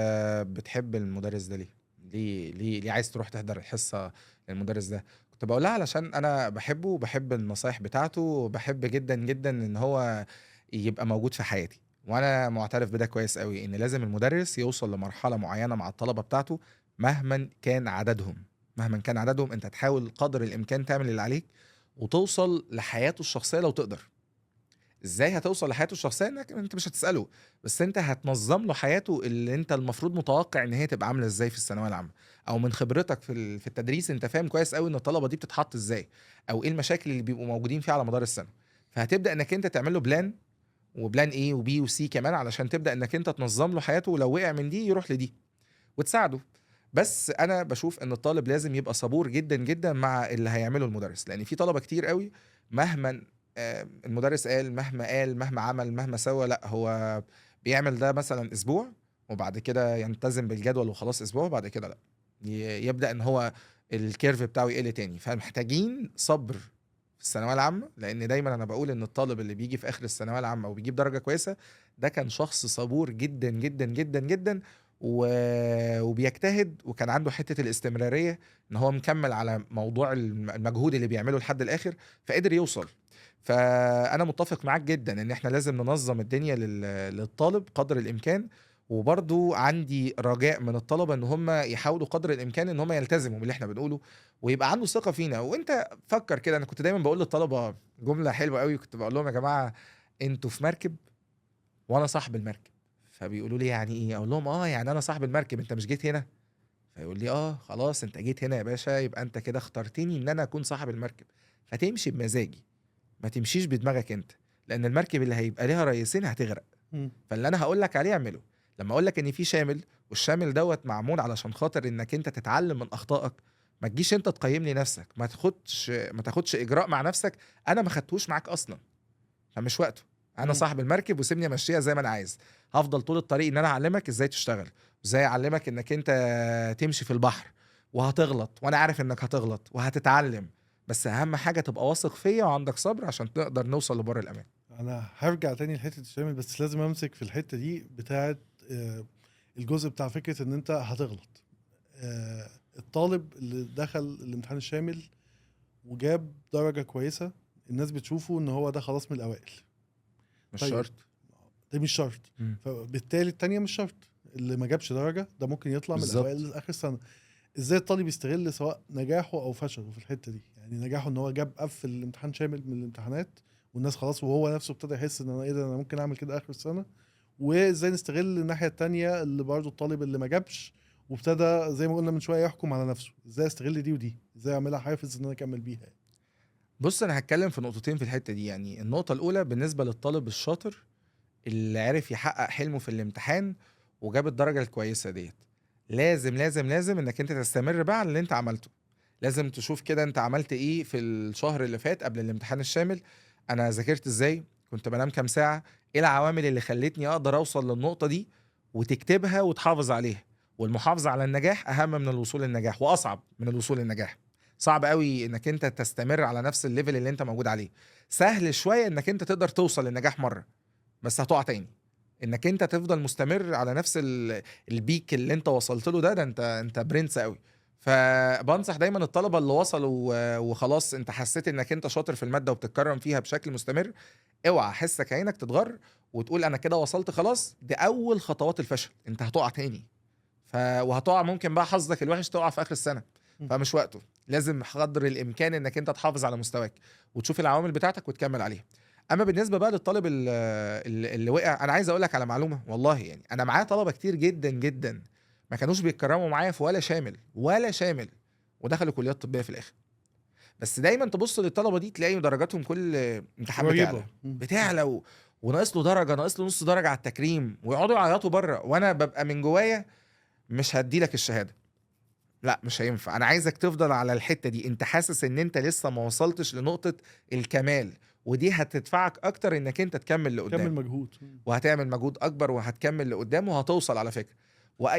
S2: بتحب المدرس ده ليه؟ ليه عايز تروح تحضر الحصة للمدرس ده؟ كنت بقول لها علشان انا بحبه وبحب النصايح بتاعته وبحب جدا جدا ان هو يبقى موجود في حياتي. وانا معترف بده كويس قوي ان لازم المدرس يوصل لمرحلة معينة مع الطلبة بتاعته مهما كان عددهم. مهما كان عددهم انت تحاول قدر الامكان تعمل اللي عليك وتوصل لحياته الشخصية لو تقدر. ازاي هتوصل لحياته الشخصيه؟ انك انت مش هتساله، بس انت هتنظم له حياته اللي انت المفروض متوقع ان هي تبقى عامله ازاي في الثانويه العامه. او من خبرتك في التدريس انت فاهم كويس قوي ان الطلبه دي بتتحط ازاي، او ايه المشاكل اللي بيبقوا موجودين فيها على مدار السنه. فهتبدا انك انت تعمل له بلان، وبلان ايه وبي وسي كمان، علشان تبدا انك انت تنظم له حياته، ولو وقع من دي يروح لدي وتساعده. بس انا بشوف ان الطالب لازم يبقى صبور جدا جدا مع اللي هيعمله المدرس، لان في طلبه كتير قوي مهما المدرس قال مهما عمل مهما سوى، لا هو بيعمل ده مثلا اسبوع وبعد كده يلتزم بالجدول وخلاص اسبوع، وبعد كده لا يبدا ان هو الكيرف بتاعه يقل تاني. فمحتاجين صبر في الثانويه العامه، لان دايما انا بقول ان الطالب اللي بيجي في اخر الثانويه العامه وبيجيب درجه كويسه ده كان شخص صبور جدا جدا جدا جدا وبيجتهد، وكان عنده حته الاستمراريه ان هو مكمل على موضوع المجهود اللي بيعمله لحد الاخر فقدر يوصل. فانا متفق معاك جدا ان احنا لازم ننظم الدنيا للطالب قدر الامكان. وبرضو عندي رجاء من الطلبه ان هم يحاولوا قدر الامكان ان هم يلتزموا باللي احنا بنقوله ويبقى عنده ثقه فينا. وانت فكر كده، انا كنت دايما بقول للطلبه جمله حلوه قوي، كنت بقول لهم يا جماعه انتوا في مركب وانا صاحب المركب. فبيقولوا لي يعني ايه؟ اقول لهم يعني انا صاحب المركب، انت مش جيت هنا؟ فيقول لي خلاص انت جيت هنا يا باشا، يبقى انت كده اخترتني ان انا اكون صاحب المركب، فتمشي بمزاجي ما تمشيش بدماغك انت، لان المركب اللي هيبقى ليها رئيسين هتغرق. فاللي انا هقول لك عليه اعمله. لما اقول لك ان في شامل والشامل دوت معمول علشان خاطر انك انت تتعلم من اخطائك، ما تجيش انت تقيم لي نفسك، ما تاخدش اجراء مع نفسك انا ما خدتوش معاك اصلا، فمش وقته. انا صاحب المركب وسيبني امشيها زي ما انا عايز. هفضل طول الطريق ان انا اعلمك ازاي تشتغل، ازاي اعلمك انك انت تمشي في البحر، وهتغلط وانا عارف انك هتغلط وهتتعلم، بس اهم حاجه تبقى واثق فيا وعندك صبر عشان نقدر نوصل لبر الامان.
S1: انا هرجع تاني لحته الشامل، بس لازم امسك في الحته دي بتاعه الجزء بتاع فكره ان انت هتغلط. الطالب اللي دخل الامتحان الشامل وجاب درجه كويسه، الناس بتشوفه ان هو ده خلاص من الاوائل.
S2: مش
S1: طيب،
S2: شرط.
S1: ده مش شرط. فبالتالي التانية مش شرط، اللي ما جابش درجه ده ممكن يطلع من الاوائل لاخر السنه. ازاي الطالب يستغل سواء نجاحه او فشله في الحته دي؟ يعني نجاحه ان هو جاب قفل الامتحان شامل من الامتحانات والناس خلاص، وهو نفسه ابتدى يحس ان انا ايه ده، انا ممكن اعمل كده اخر السنه. وازاي نستغل الناحيه التانية اللي برضو الطالب اللي ما جابش وابتدى زي ما قلنا من شويه يحكم على نفسه، ازاي استغل دي ودي، ازاي اعملها حافز ان انا اكمل بيها.
S2: بص انا هتكلم في نقطتين في الحته دي. يعني النقطه الاولى بالنسبه للطالب الشاطر اللي عرف يحقق حلمه في الامتحان وجاب الدرجه الكويسه ديت، لازم لازم لازم انك انت تستمر بقى على اللي انت عملته. لازم تشوف كده انت عملت ايه في الشهر اللي فات قبل الامتحان الشامل. انا ذاكرت ازاي؟ كنت بنام كام ساعه؟ ايه العوامل اللي خلتني اقدر اوصل للنقطه دي؟ وتكتبها وتحافظ عليها. والمحافظه على النجاح اهم من الوصول للنجاح، واصعب من الوصول للنجاح. صعب قوي انك انت تستمر على نفس الليفل اللي انت موجود عليه. سهل شويه انك انت تقدر توصل للنجاح مره، بس هتقع تاني. انك انت تفضل مستمر على نفس البيك اللي انت وصلت له ده انت برنس قوي. فبنصح دايما الطلبه اللي وصلوا وخلاص انت حسيت انك انت شاطر في الماده وبتتكرم فيها بشكل مستمر، اوعى حسك عينك تتغر وتقول انا كده وصلت خلاص. دي اول خطوات الفشل، انت هتقع تاني. وهتقع ممكن بقى حظك الوحش تقع في اخر السنه، فمش وقته. لازم قدر الامكان انك انت تحافظ على مستواك وتشوف العوامل بتاعتك وتكمل عليها. اما بالنسبه بقى للطالب اللي وقع، انا عايز اقول لك على معلومه والله. يعني انا معايا طلبه كتير جدا جدا ما كانوش بيتكرموا معايا في ولا شامل ودخلوا كليات طبيه في الاخر. بس دايما تبص للطلبه دي تلاقي درجاتهم كل امتحان بتعلى بتعلى وناقص له درجه، ناقص له نص درجه على التكريم، ويقعدوا يعيطوا بره، وانا ببقى من جوايا مش هدي لك الشهاده، لا مش هينفع، انا عايزك تفضل على الحته دي، انت حاسس ان انت لسه ما وصلتش لنقطه الكمال، ودي هتدفعك اكتر انك انت تكمل لقدام،
S1: كمل مجهود.
S2: وهتعمل مجهود اكبر وهتكمل لقدام وهتوصل على فكره.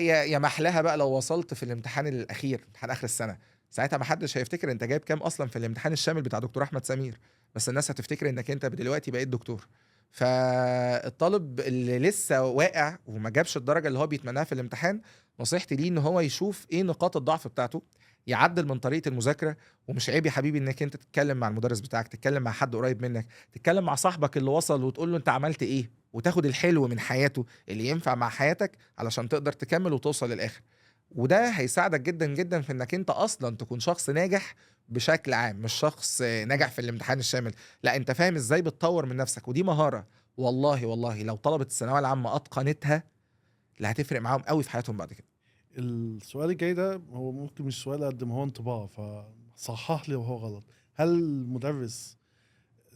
S2: يا محلها بقى لو وصلت في الامتحان الاخير، امتحان اخر السنه، ساعتها ما حدش هيفتكر انت جايب كام اصلا في الامتحان الشامل بتاع دكتور احمد سمير، بس الناس هتفتكر انك انت دلوقتي بقيت دكتور. فالطالب اللي لسه واقع وما جابش الدرجه اللي هو بيتمناها في الامتحان، نصيحتي ليه ان هو يشوف ايه نقاط الضعف بتاعته، يعدل من طريقه المذاكره. ومش عيب يا حبيبي انك انت تتكلم مع المدرس بتاعك، تتكلم مع حد قريب منك، تتكلم مع صاحبك اللي وصل وتقول له انت عملت ايه، وتاخد الحلو من حياته اللي ينفع مع حياتك علشان تقدر تكمل وتوصل للاخر. وده هيساعدك جدا جدا في انك انت اصلا تكون شخص ناجح بشكل عام، مش شخص ناجح في الامتحان الشامل، لا انت فاهم ازاي بتطور من نفسك، ودي مهارة والله لو طلبة الثانوية العامة اتقنتها اللي هتفرق معاهم قوي في حياتهم بعد كده.
S1: السؤال الجاي ده هو ممكن مش سؤال قد ما هو انطباع، فصحح لي وهو غلط. هل المدرس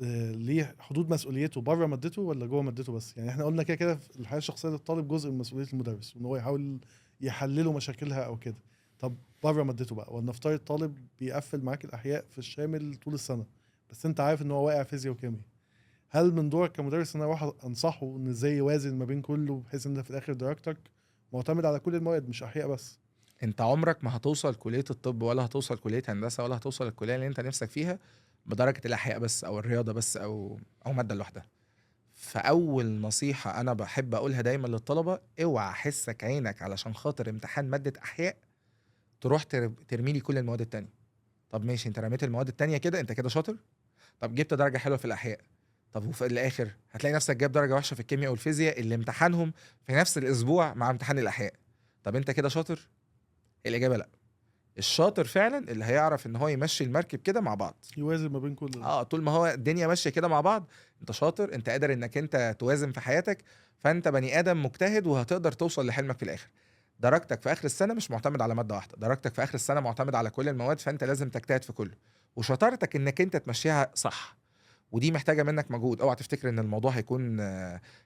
S1: ليه حدود مسؤوليته بره مادته ولا جوه مادته بس؟ يعني احنا قلنا كده كده في الحياه الشخصيه للطالب جزء من مسؤوليه المدرس، وان هو يحاول يحلله مشاكلها او كده. طب بره مادته بقى، ولنفترض الطالب بيقفل معاك الاحياء في الشامل طول السنه، بس انت عارف ان هو واقع فيزياء وكيمياء، هل من دورك كمدرس ان انا اروح انصحه ان ازاي يوازن ما بين كله، بحيث ان في الاخر درجتك معتمد على كل المواد مش احياء بس؟
S2: انت عمرك ما هتوصل كلية الطب ولا هتوصل كلية هندسة ولا هتوصل الكلية اللي انت نفسك فيها بدرجة الاحياء بس او الرياضة بس او مادة لوحدها. فاول نصيحة انا بحب اقولها دايما للطلبة، اوعى حسك عينك علشان خاطر امتحان مادة احياء تروح ترمي لي كل المواد التانية. طب ماشي، انت رميت المواد التانية كده، انت كده شاطر، طب جبت درجة حلوة في الاحياء، طب وفي الاخر هتلاقي نفسك جايب درجة وحشة في الكيمياء والفيزياء اللي امتحانهم في نفس الاسبوع مع امتحان الاحياء. طب انت كده شاطر؟ الاجابة لا. الشاطر فعلا اللي هيعرف ان هو يمشي المركب كده مع بعض،
S1: يوازن ما بين كل ده.
S2: طول ما هو الدنيا ماشيه كده مع بعض، انت شاطر، انت قادر انك انت توازن في حياتك، فانت بني ادم مجتهد وهتقدر توصل لحلمك في الاخر. درجتك في اخر السنه مش معتمد على ماده واحده، درجتك في اخر السنه معتمد على كل المواد، فانت لازم تجتهد في كله، وشطارتك انك انت تمشيها صح، ودي محتاجه منك مجهود. اوعى تفتكر ان الموضوع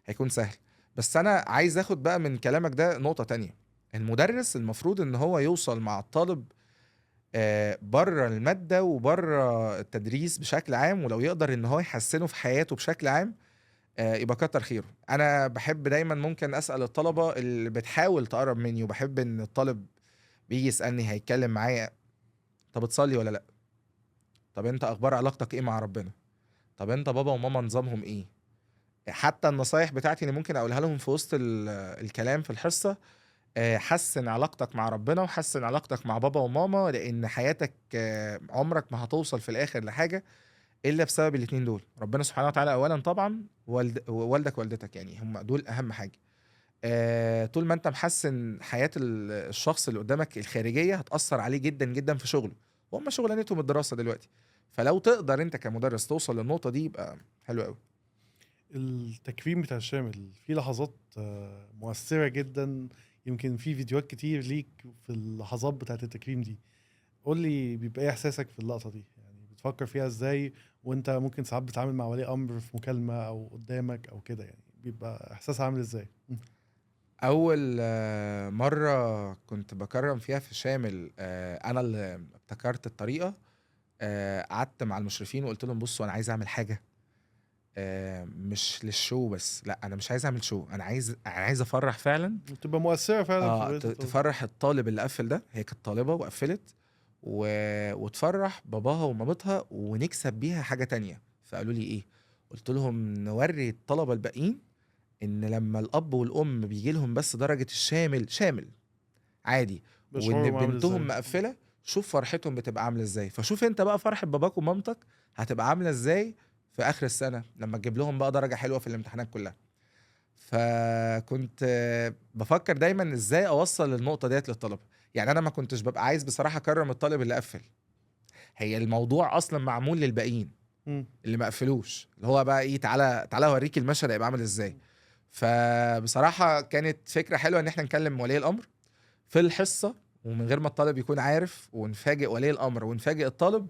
S2: هيكون سهل. بس انا عايز اخد بقى من كلامك ده نقطه تانية. المدرس المفروض ان هو يوصل مع الطالب بره المادة وبره التدريس بشكل عام، ولو يقدر ان هو يحسنه في حياته بشكل عام يبقى كتر خيره. انا بحب دايما ممكن اسأل الطلبة اللي بتحاول تقرب مني، وبحب ان الطالب بيجي يسألني هيتكلم معايا، طب بتصلي ولا لا؟ طب انت اخبار علاقتك ايه مع ربنا؟ طب انت بابا وماما نظامهم ايه؟ حتى النصايح بتاعتي اللي ممكن اقولها لهم في وسط الكلام في الحصة، حسن علاقتك مع ربنا وحسن علاقتك مع بابا وماما، لان حياتك عمرك ما هتوصل في الاخر لحاجة الا بسبب الاتنين دول، ربنا سبحانه وتعالى اولا طبعا، والدك والدتك، يعني هم دول اهم حاجة. طول ما انت محسن حياة الشخص اللي قدامك الخارجية هتأثر عليه جدا جدا في شغله، وهم شغلانتهم الدراسة دلوقتي، فلو تقدر انت كمدرس توصل للنقطة دي يبقى حلو قوي.
S1: التكريم بتاع الشامل في لحظات مؤثرة جدا، يمكن في فيديوهات كتير ليك في اللحظات بتاعت التكريم دي. قول لي بيبقى ايه احساسك في اللقطة دي؟ يعني بتفكر فيها ازاي وانت ممكن ساعات بتتعامل مع ولي امر في مكالمة او قدامك او كده؟ يعني بيبقى احساس عامل ازاي؟
S2: اول مرة كنت بكرم فيها في شامل، انا اللي ابتكرت الطريقة. قعدت مع المشرفين وقلت لهم بصوا انا عايز اعمل حاجة مش للشو بس، لا انا مش عايز اعمل شو، انا عايز افرح فعلا،
S1: بتبقى مؤثرة فعلا في بيت
S2: تفرح الطالب اللي قفل ده، هي كانت طالبة وقفلت وتفرح باباها ومامتها ونكسب بيها حاجة تانية. فقالوا لي ايه؟ قلت لهم نوري الطلبة الباقيين ان لما الاب والام بيجي لهم بس درجة الشامل شامل عادي، وان
S1: بشعورهم عامل
S2: بنتهم
S1: ازاي.
S2: مقفلة، شوف فرحتهم بتبقى عاملة ازاي، فشوف انت بقى فرحة باباك ومامتك هتبقى عاملة ازاي في اخر السنة لما تجيب لهم بقى درجة حلوة في الامتحانات كلها. فكنت بفكر دايما ازاي اوصل النقطة ديت للطلبة. يعني انا ما كنتش ببقى عايز بصراحة اكرم الطالب اللي قفل، هي الموضوع اصلا معمول للباقيين اللي ما قفلوش، اللي هو بقى ايه، تعالى اوريك المشهد هيبقى عامل ازاي. فبصراحة كانت فكرة حلوة ان احنا نكلم ولي الامر في الحصة ومن غير ما الطالب يكون عارف، ونفاجئ ولي الامر ونفاجئ الطالب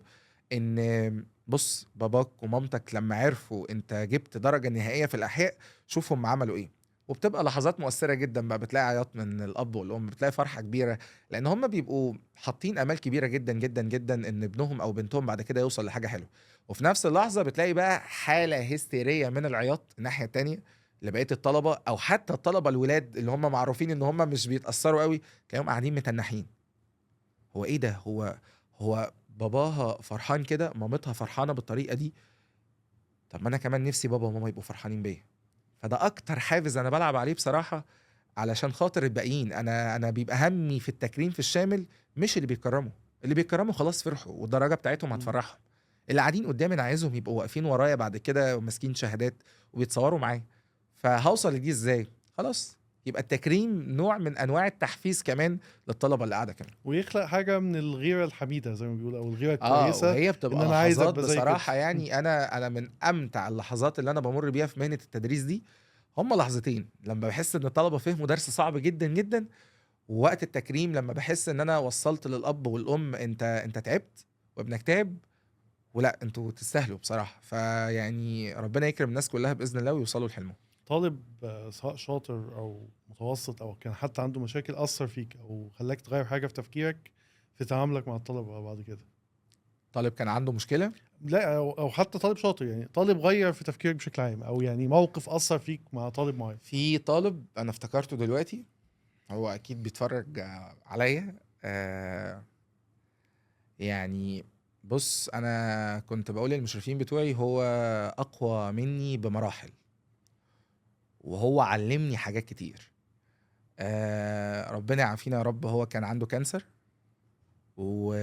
S2: ان بص باباك ومامتك لما عرفوا انت جبت درجة نهائية في الاحياء شوف هم عملوا ايه. وبتبقى لحظات مؤثرة جدا بقى، بتلاقي عياط من الاب والام، بتلاقي فرحة كبيرة، لان هم بيبقوا حاطين امال كبيرة جدا جدا جدا ان ابنهم او بنتهم بعد كده يوصل لحاجة حلوة. وفي نفس اللحظة بتلاقي بقى حالة هستيرية من العياط الناحية التانية لبقية الطلبة، او حتى الطلبة الولاد اللي هم معروفين ان هم مش بيتأثروا قوي، تلاقيهم قاعدين متنحين. هو ايه ده؟ هو باباها فرحان كده، مامتها فرحانة بالطريقة دي، طب ما انا كمان نفسي بابا وماما يبقوا فرحانين بيا. فده اكتر حافز انا بلعب عليه بصراحة، علشان خاطر الباقيين. انا بيبقى همي في التكريم في الشامل مش اللي بيكرموا، اللي بيكرموا خلاص فرحوا والدرجة بتاعتهم هتفرحهم. اللي قاعدين قدامي انا عايزهم يبقوا واقفين ورايا بعد كده وماسكين شهادات وبيتصوروا معايا. فهوصل لدي ازاي؟ خلاص يبقى التكريم نوع من انواع التحفيز كمان للطلبة اللي قاعدة كمان.
S1: ويخلق حاجه من الغيره الحميده زي ما بيقولوا، او الغيره الكويسه،
S2: وهي
S1: ان
S2: بتبقى
S1: انا عايز
S2: لحظات
S1: ابقى زي كده.
S2: بصراحة. يعني انا من امتع اللحظات اللي انا بمر بيها في مهنة التدريس دي هما لحظتين: لما بحس ان الطلبة فهموا درس صعب جدا جدا، ووقت التكريم لما بحس ان انا وصلت للاب والام انت تعبت وابنك تعب، ولا انتوا تستاهلوا بصراحة. فيعني ربنا يكرم الناس كلها بإذن الله ويوصلوا لحلمهم.
S1: طالب سواء شاطر او متوسط او كان حتى عنده مشاكل، اثر فيك او خلاك تغير حاجه في تفكيرك في تعاملك مع الطلبه بعد كده؟
S2: طالب كان عنده مشكلة؟
S1: لا، او حتى طالب شاطر، يعني طالب غير في تفكيرك بشكل عام، او يعني موقف اثر فيك مع طالب معين.
S2: في طالب انا افتكرته دلوقتي، هو اكيد بيتفرج عليا. يعني بص، انا كنت بقول للمشرفين بتوعي هو اقوى مني بمراحل، وهو علمني حاجات كتير. ربنا يعافينا يا رب. هو كان عنده كانسر، و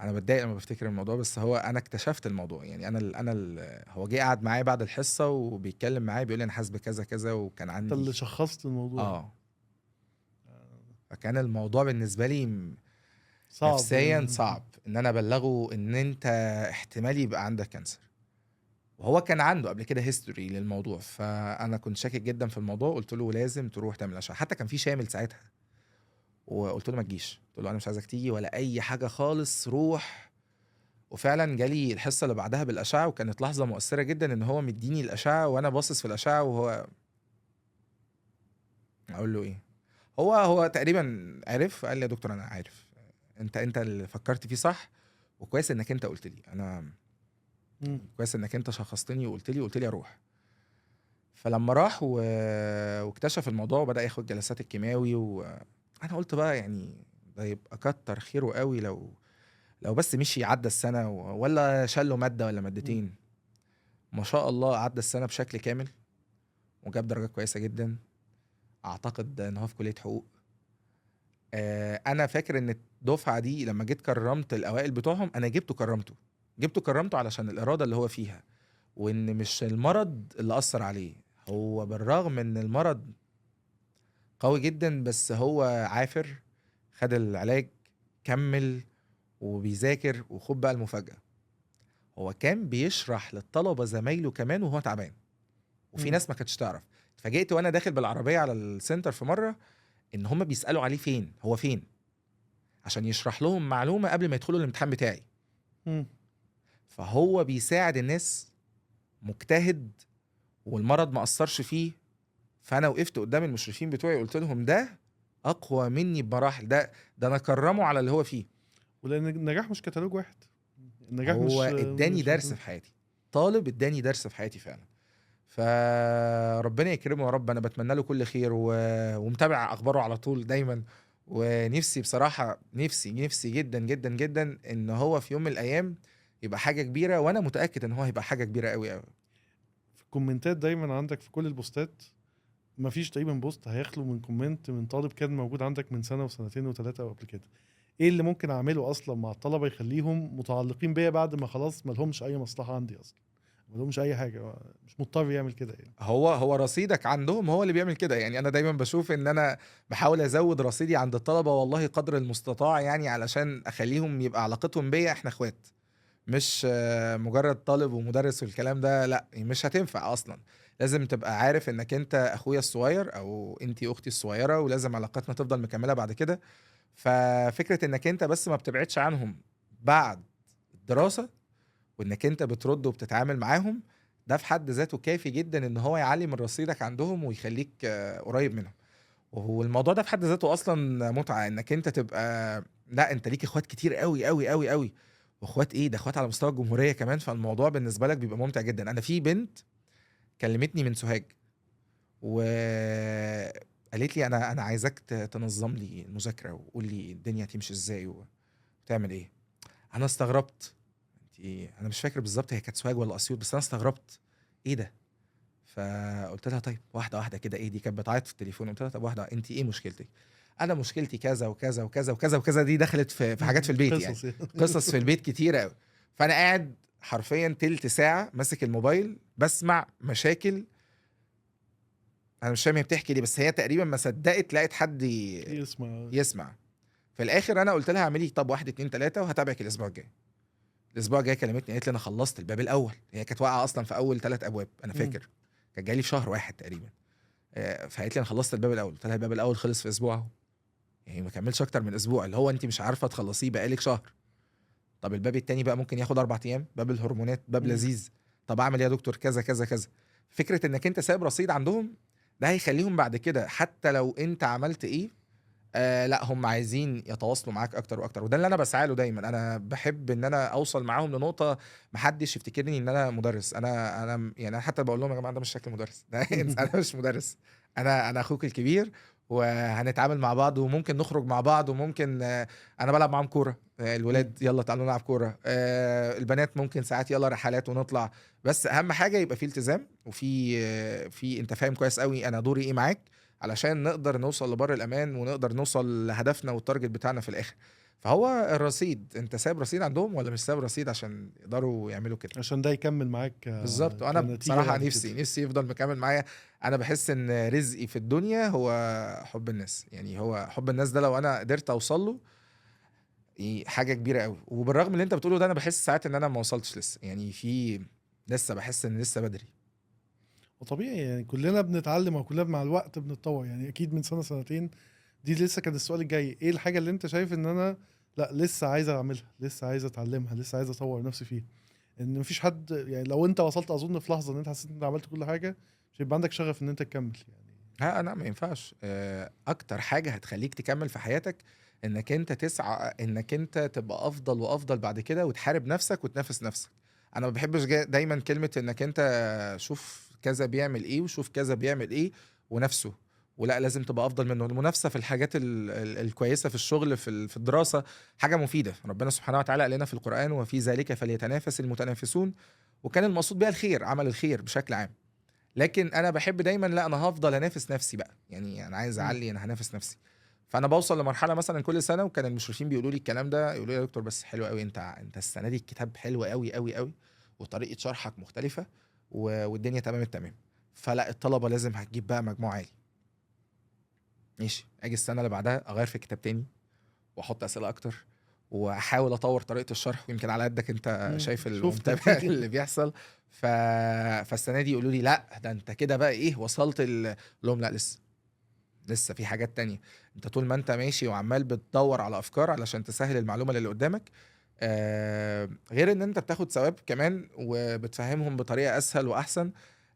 S2: انا بتضايق لما بفتكر الموضوع، بس هو انا اكتشفت الموضوع. يعني هو جه قعد معايا بعد الحصه وبيتكلم معايا بيقول لي انا حاسس بكذا كذا وكان
S1: انت اللي
S2: عندي
S1: شخصت الموضوع.
S2: فكان الموضوع بالنسبه لي
S1: صعب
S2: نفسيا صعب ان انا ابلغه ان انت احتمال يبقى عندك كانسر. وهو كان عنده قبل كده هيستوري للموضوع، فانا كنت شاكك جدا في الموضوع. قلت له لازم تروح تعمل اشعه، حتى كان في شامل ساعتها، وقلت له ما تجيش، قلت له انا مش عايزك تيجي ولا اي حاجه خالص، روح. وفعلا جالي الحصه اللي بعدها بالاشعه، وكانت لحظه مؤثره جدا ان هو مديني الاشعه وانا باصص في الاشعه، وهو اقول له ايه؟ هو تقريبا عرف، قال لي يا دكتور انا عارف، انت اللي فكرت فيه صح، وكويس انك انت قلت لي، انا كويس انك انت شخصتني وقلت لي اروح. فلما راح واكتشف الموضوع وبدأ ياخد جلسات الكيماوي، وانا قلت بقى يعني ده يبقى كتر خيره قوي لو بس مشي عدى السنة ولا شاله مادة ولا مادتين. ما شاء الله عدى السنة بشكل كامل وجاب درجات كويسة جدا. اعتقد ان هو في كلية حقوق. انا فاكر ان الدفعة دي لما جيت كرمت الاوائل بتوعهم، انا جبته كرمته علشان الارادة اللي هو فيها، وان مش المرض اللي اثر عليه. هو بالرغم ان المرض قوي جدا، بس هو عافر، خد العلاج، كمل وبيذاكر. وخد بقى المفاجأة، هو كان بيشرح للطلبة زمايله كمان وهو تعبان، وفي ناس ما كانتش تعرف. اتفاجئت وانا داخل بالعربية على السنتر في مرة ان هم بيسألوا عليه هو فين، عشان يشرح لهم معلومة قبل ما يدخلوا الامتحان بتاعي. فهو بيساعد الناس، مجتهد، والمرض ما أثرش فيه. فأنا وقفت قدام المشرفين بتوعي قلت لهم ده أقوى مني بمراحل، ده أنا كرمه على اللي هو فيه.
S1: ولأن النجاح مش كتالوج واحد، النجاح
S2: هو
S1: مش
S2: اداني درس في حياتي، طالب اداني درس في حياتي فعلا. فربنا يكرمه يا رب. أنا بتمنى له كل خير ومتابع أخباره على طول دايما. ونفسي بصراحة نفسي جدا جدا جدا إن هو في يوم من الأيام يبقى حاجة كبيرة، وأنا متأكد إن هو هيبقى حاجة كبيرة قوي قوي.
S1: في الكومنتات دايما عندك في كل البوستات، مفيش تقريبا بوست هيخلو من كومنت من طالب كان موجود عندك من سنة وسنتين وثلاثة وقبل كده. ايه اللي ممكن اعمله اصلا مع الطلبة يخليهم متعلقين بيا بعد ما خلاص ما لهمش اي مصلحة عندي اصلا، ما لهمش اي حاجة، مش مضطر يعمل كده يعني؟
S2: هو رصيدك عندهم هو اللي بيعمل كده. يعني انا دايما بشوف ان انا بحاول ازود رصيدي عند الطلبة والله قدر المستطاع، يعني علشان اخليهم يبقى علاقتهم بيا احنا اخوات، مش مجرد طالب ومدرس والكلام ده. لا، مش هتنفع اصلا. لازم تبقى عارف انك انت اخويا الصغير او انتي اختي الصغيرة، ولازم علاقتنا تفضل مكملة بعد كده. ففكره انك انت بس ما بتبعدش عنهم بعد الدراسه، وانك انت بترد وبتتعامل معاهم، ده في حد ذاته كافي جدا ان هو يعلي من رصيدك عندهم ويخليك قريب منهم. والموضوع ده في حد ذاته اصلا متعه، انك انت تبقى لا انت ليك اخوات كتير قوي قوي قوي قوي، واخوات ايه ده، اخوات على مستوى الجمهوريه كمان. فالموضوع بالنسبه لك بيبقى ممتع جدا. انا في بنت كلمتني من سوهاج وقالت لي انا عايزاك تنظم لي المذاكره وقول لي الدنيا هتمشي ازاي وتعمل ايه. انا استغربت، انا مش فاكر بالظبط هي كانت سوهاج ولا اسيوط، بس انا استغربت ايه ده. فقلت لها طيب واحده واحده كده، ايه دي كانت بتعيط في التليفون. قلت لها طب واحده، انت ايه مشكلتك؟ انا مشكلتي كذا وكذا وكذا وكذا وكذا. دي دخلت في حاجات في البيت يعني،
S1: قصص يعني.
S2: قصص في البيت كتيره قوي. فانا قاعد حرفيا تلت ساعه ماسك الموبايل بسمع مشاكل. انا مش فاهم هي بتحكي ليه، بس هي تقريبا ما صدقت لقيت حد يسمع. في الاخر انا قلت لها اعملي طب 1 2 3 وهتابعك الاسبوع الجاي. الاسبوع الجاي كلمتني قالت لي انا خلصت الباب الاول. هي كانت واقعه اصلا في اول 3 ابواب انا فاكر، كان جاي لي في شهر 1 تقريبا. فقالت لي انا خلصت الباب الاول. قلت لها الباب الاول خلص في اسبوع اهو، يعني ما كملش اكتر من اسبوع، اللي هو انت مش عارفه تخلصيه بقالك شهر. طب الباب التاني بقى ممكن ياخد 4 ايام، باب الهرمونات باب لذيذ. طب اعمل ايه يا دكتور؟ كذا كذا كذا. فكره انك انت سايب رصيد عندهم، ده هيخليهم بعد كده حتى لو انت عملت ايه لا هم عايزين يتواصلوا معاك اكتر واكتر. وده اللي انا بسعى له دايما. انا بحب ان انا اوصل معاهم لنقطه محدش يفتكرني ان انا مدرس. انا يعني أنا حتى بقول لهم يا جماعه ده مش شكل مدرس، ده انا مش مدرس، انا اخوك الكبير وهنتعامل مع بعض وممكن نخرج مع بعض وممكن انا بلعب معاهم كوره، الولاد يلا تعالوا نلعب كوره، البنات ممكن ساعات يلا رحلات ونطلع. بس اهم حاجه يبقى في التزام وفي في انت فاهم كويس قوي انا دوري ايه معاك، علشان نقدر نوصل لبر الامان ونقدر نوصل لهدفنا والتارجت بتاعنا في الاخر. فهو الرصيد، انت سايب رصيد عندهم ولا مش سايب رصيد عشان يقدروا يعملوا كده؟
S1: عشان ده يكمل معاك
S2: بالظبط. وانا
S1: كنتيجة
S2: بصراحه
S1: بعد
S2: نفسي
S1: كده.
S2: نفسي يفضل مكمل معايا. انا بحس ان رزقي في الدنيا هو حب الناس. يعني هو حب الناس ده لو انا قدرت اوصل له حاجه كبيره قوي. وبالرغم من اللي انت بتقوله ده انا بحس ساعات ان انا ما وصلتش لسه، يعني في لسه بحس ان لسه بدري.
S1: وطبيعي يعني كلنا بنتعلم وكلنا مع الوقت بنتطور، يعني اكيد من سنة سنتين دي لسه كان السؤال الجاي، ايه الحاجة اللي انت شايف ان انا لا لسه عايز اعملها، لسه عايز اتعلمها، لسه عايز اطور نفسي فيها؟ ان مفيش حد يعني لو انت وصلت اظن في لحظة ان انت حسيت ان انت عملت كل حاجة مش هيبقى عندك شغف ان انت تكمل يعني.
S2: ها انا ما ينفعش. اكتر حاجه هتخليك تكمل في حياتك انك انت تسعى انك انت تبقى افضل وافضل بعد كده، وتحارب نفسك وتنافس نفسك. انا ما بحبش دايما كلمه انك انت شوف كذا بيعمل ايه وشوف كذا بيعمل ايه ونفسه، ولا لازم تبقى افضل منه. المنافسه في الحاجات الكويسه في الشغل في الدراسه حاجه مفيده. ربنا سبحانه وتعالى قال لنا في القران وفي ذلك فليتنافس المتنافسون، وكان المقصود بها الخير، عمل الخير بشكل عام. لكن انا بحب دايما لا انا هفضل انافس نفسي بقى، يعني انا عايز اعلي، انا هنافس نفسي. فانا بوصل لمرحله مثلا كل سنه، وكان المشرفين بيقولوا لي الكلام ده، يقولوا لي يا دكتور بس حلو قوي، انت السنه دي الكتاب حلو قوي قوي قوي وطريقه شرحك مختلفه والدنيا تمام التمام، فلا الطلبه لازم هتجيب بقى مجموع عالي. ماشي، اجي السنه اللي بعدها اغير في الكتاب تاني واحط اسئله اكتر واحاول اطور طريقه الشرح، ويمكن على قدك انت شايف المتابع اللي بيحصل. فالسنه دي يقولوا لي لا ده انت كده بقى ايه وصلت لهم. لا لسه في حاجات تانية. انت طول ما انت ماشي وعمال بتدور على افكار علشان تسهل المعلومه اللي قدامك، غير ان انت بتاخد ثواب كمان وبتفهمهم بطريقه اسهل واحسن،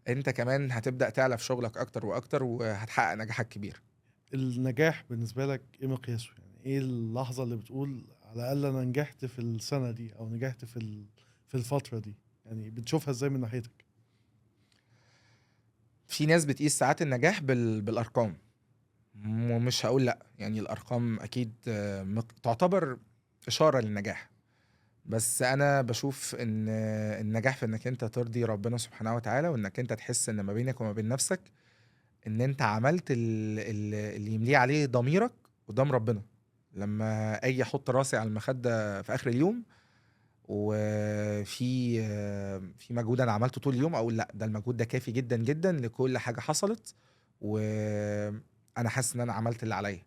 S2: انت كمان هتبدا تعلى في شغلك اكتر واكتر وهتحقق نجاحات كبيره.
S1: النجاح بالنسبة لك ايه مقياسه؟ يعني ايه اللحظة اللي بتقول على الاقل انا نجحت في السنة دي او نجحت في الفترة دي؟ يعني بتشوفها ازاي من ناحيتك؟
S2: في ناس بتقيس ساعات النجاح بالارقام، ومش هقول لا، يعني الارقام اكيد تعتبر اشاره للنجاح. بس انا بشوف ان النجاح في انك انت ترضي ربنا سبحانه وتعالى، وانك انت تحس ان ما بينك وما بين نفسك ان انت عملت اللي يمليه عليه ضميرك قدام ربنا. لما اجي احط راسي على المخده في اخر اليوم وفي في مجهود انا عملته طول اليوم، اقول لا ده المجهود ده كافي جدا جدا لكل حاجه حصلت، وانا حاسس ان انا عملت اللي عليا.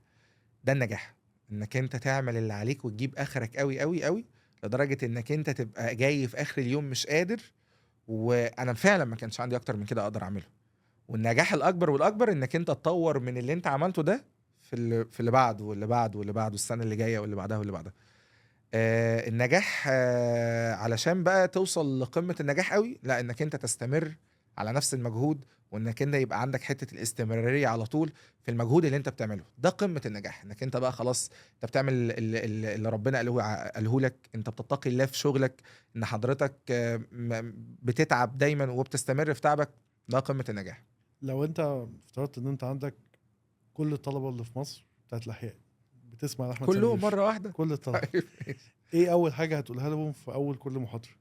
S2: ده النجاح، انك انت تعمل اللي عليك وتجيب اخرك قوي قوي قوي، لدرجه انك انت تبقى جاي في اخر اليوم مش قادر، وانا فعلا ما كانش عندي اكتر من كده اقدر اعمله. والنجاح الاكبر والاكبر انك انت تطور من اللي انت عملته ده في اللي بعده واللي بعده واللي بعده، السنه اللي جايه واللي بعدها واللي بعدها. النجاح علشان بقى توصل لقمه النجاح قوي، لا انك انت تستمر على نفس المجهود، وانك انت يبقى عندك حته الاستمراريه على طول في المجهود اللي انت بتعمله. ده قمه النجاح، انك انت بقى خلاص انت بتعمل اللي ربنا قاله لك، انت بتتقي الله في شغلك، ان حضرتك بتتعب دايما وبتستمر في تعبك. ده قمه النجاح.
S1: لو انت افترضت ان انت عندك كل الطلبه اللي في مصر بتاعت الاحياء بتسمع احمد
S2: كلهم
S1: سمير،
S2: مره واحده.
S1: كل الطلبه، ايه اول حاجه هتقولها لهم في اول كل محاضره؟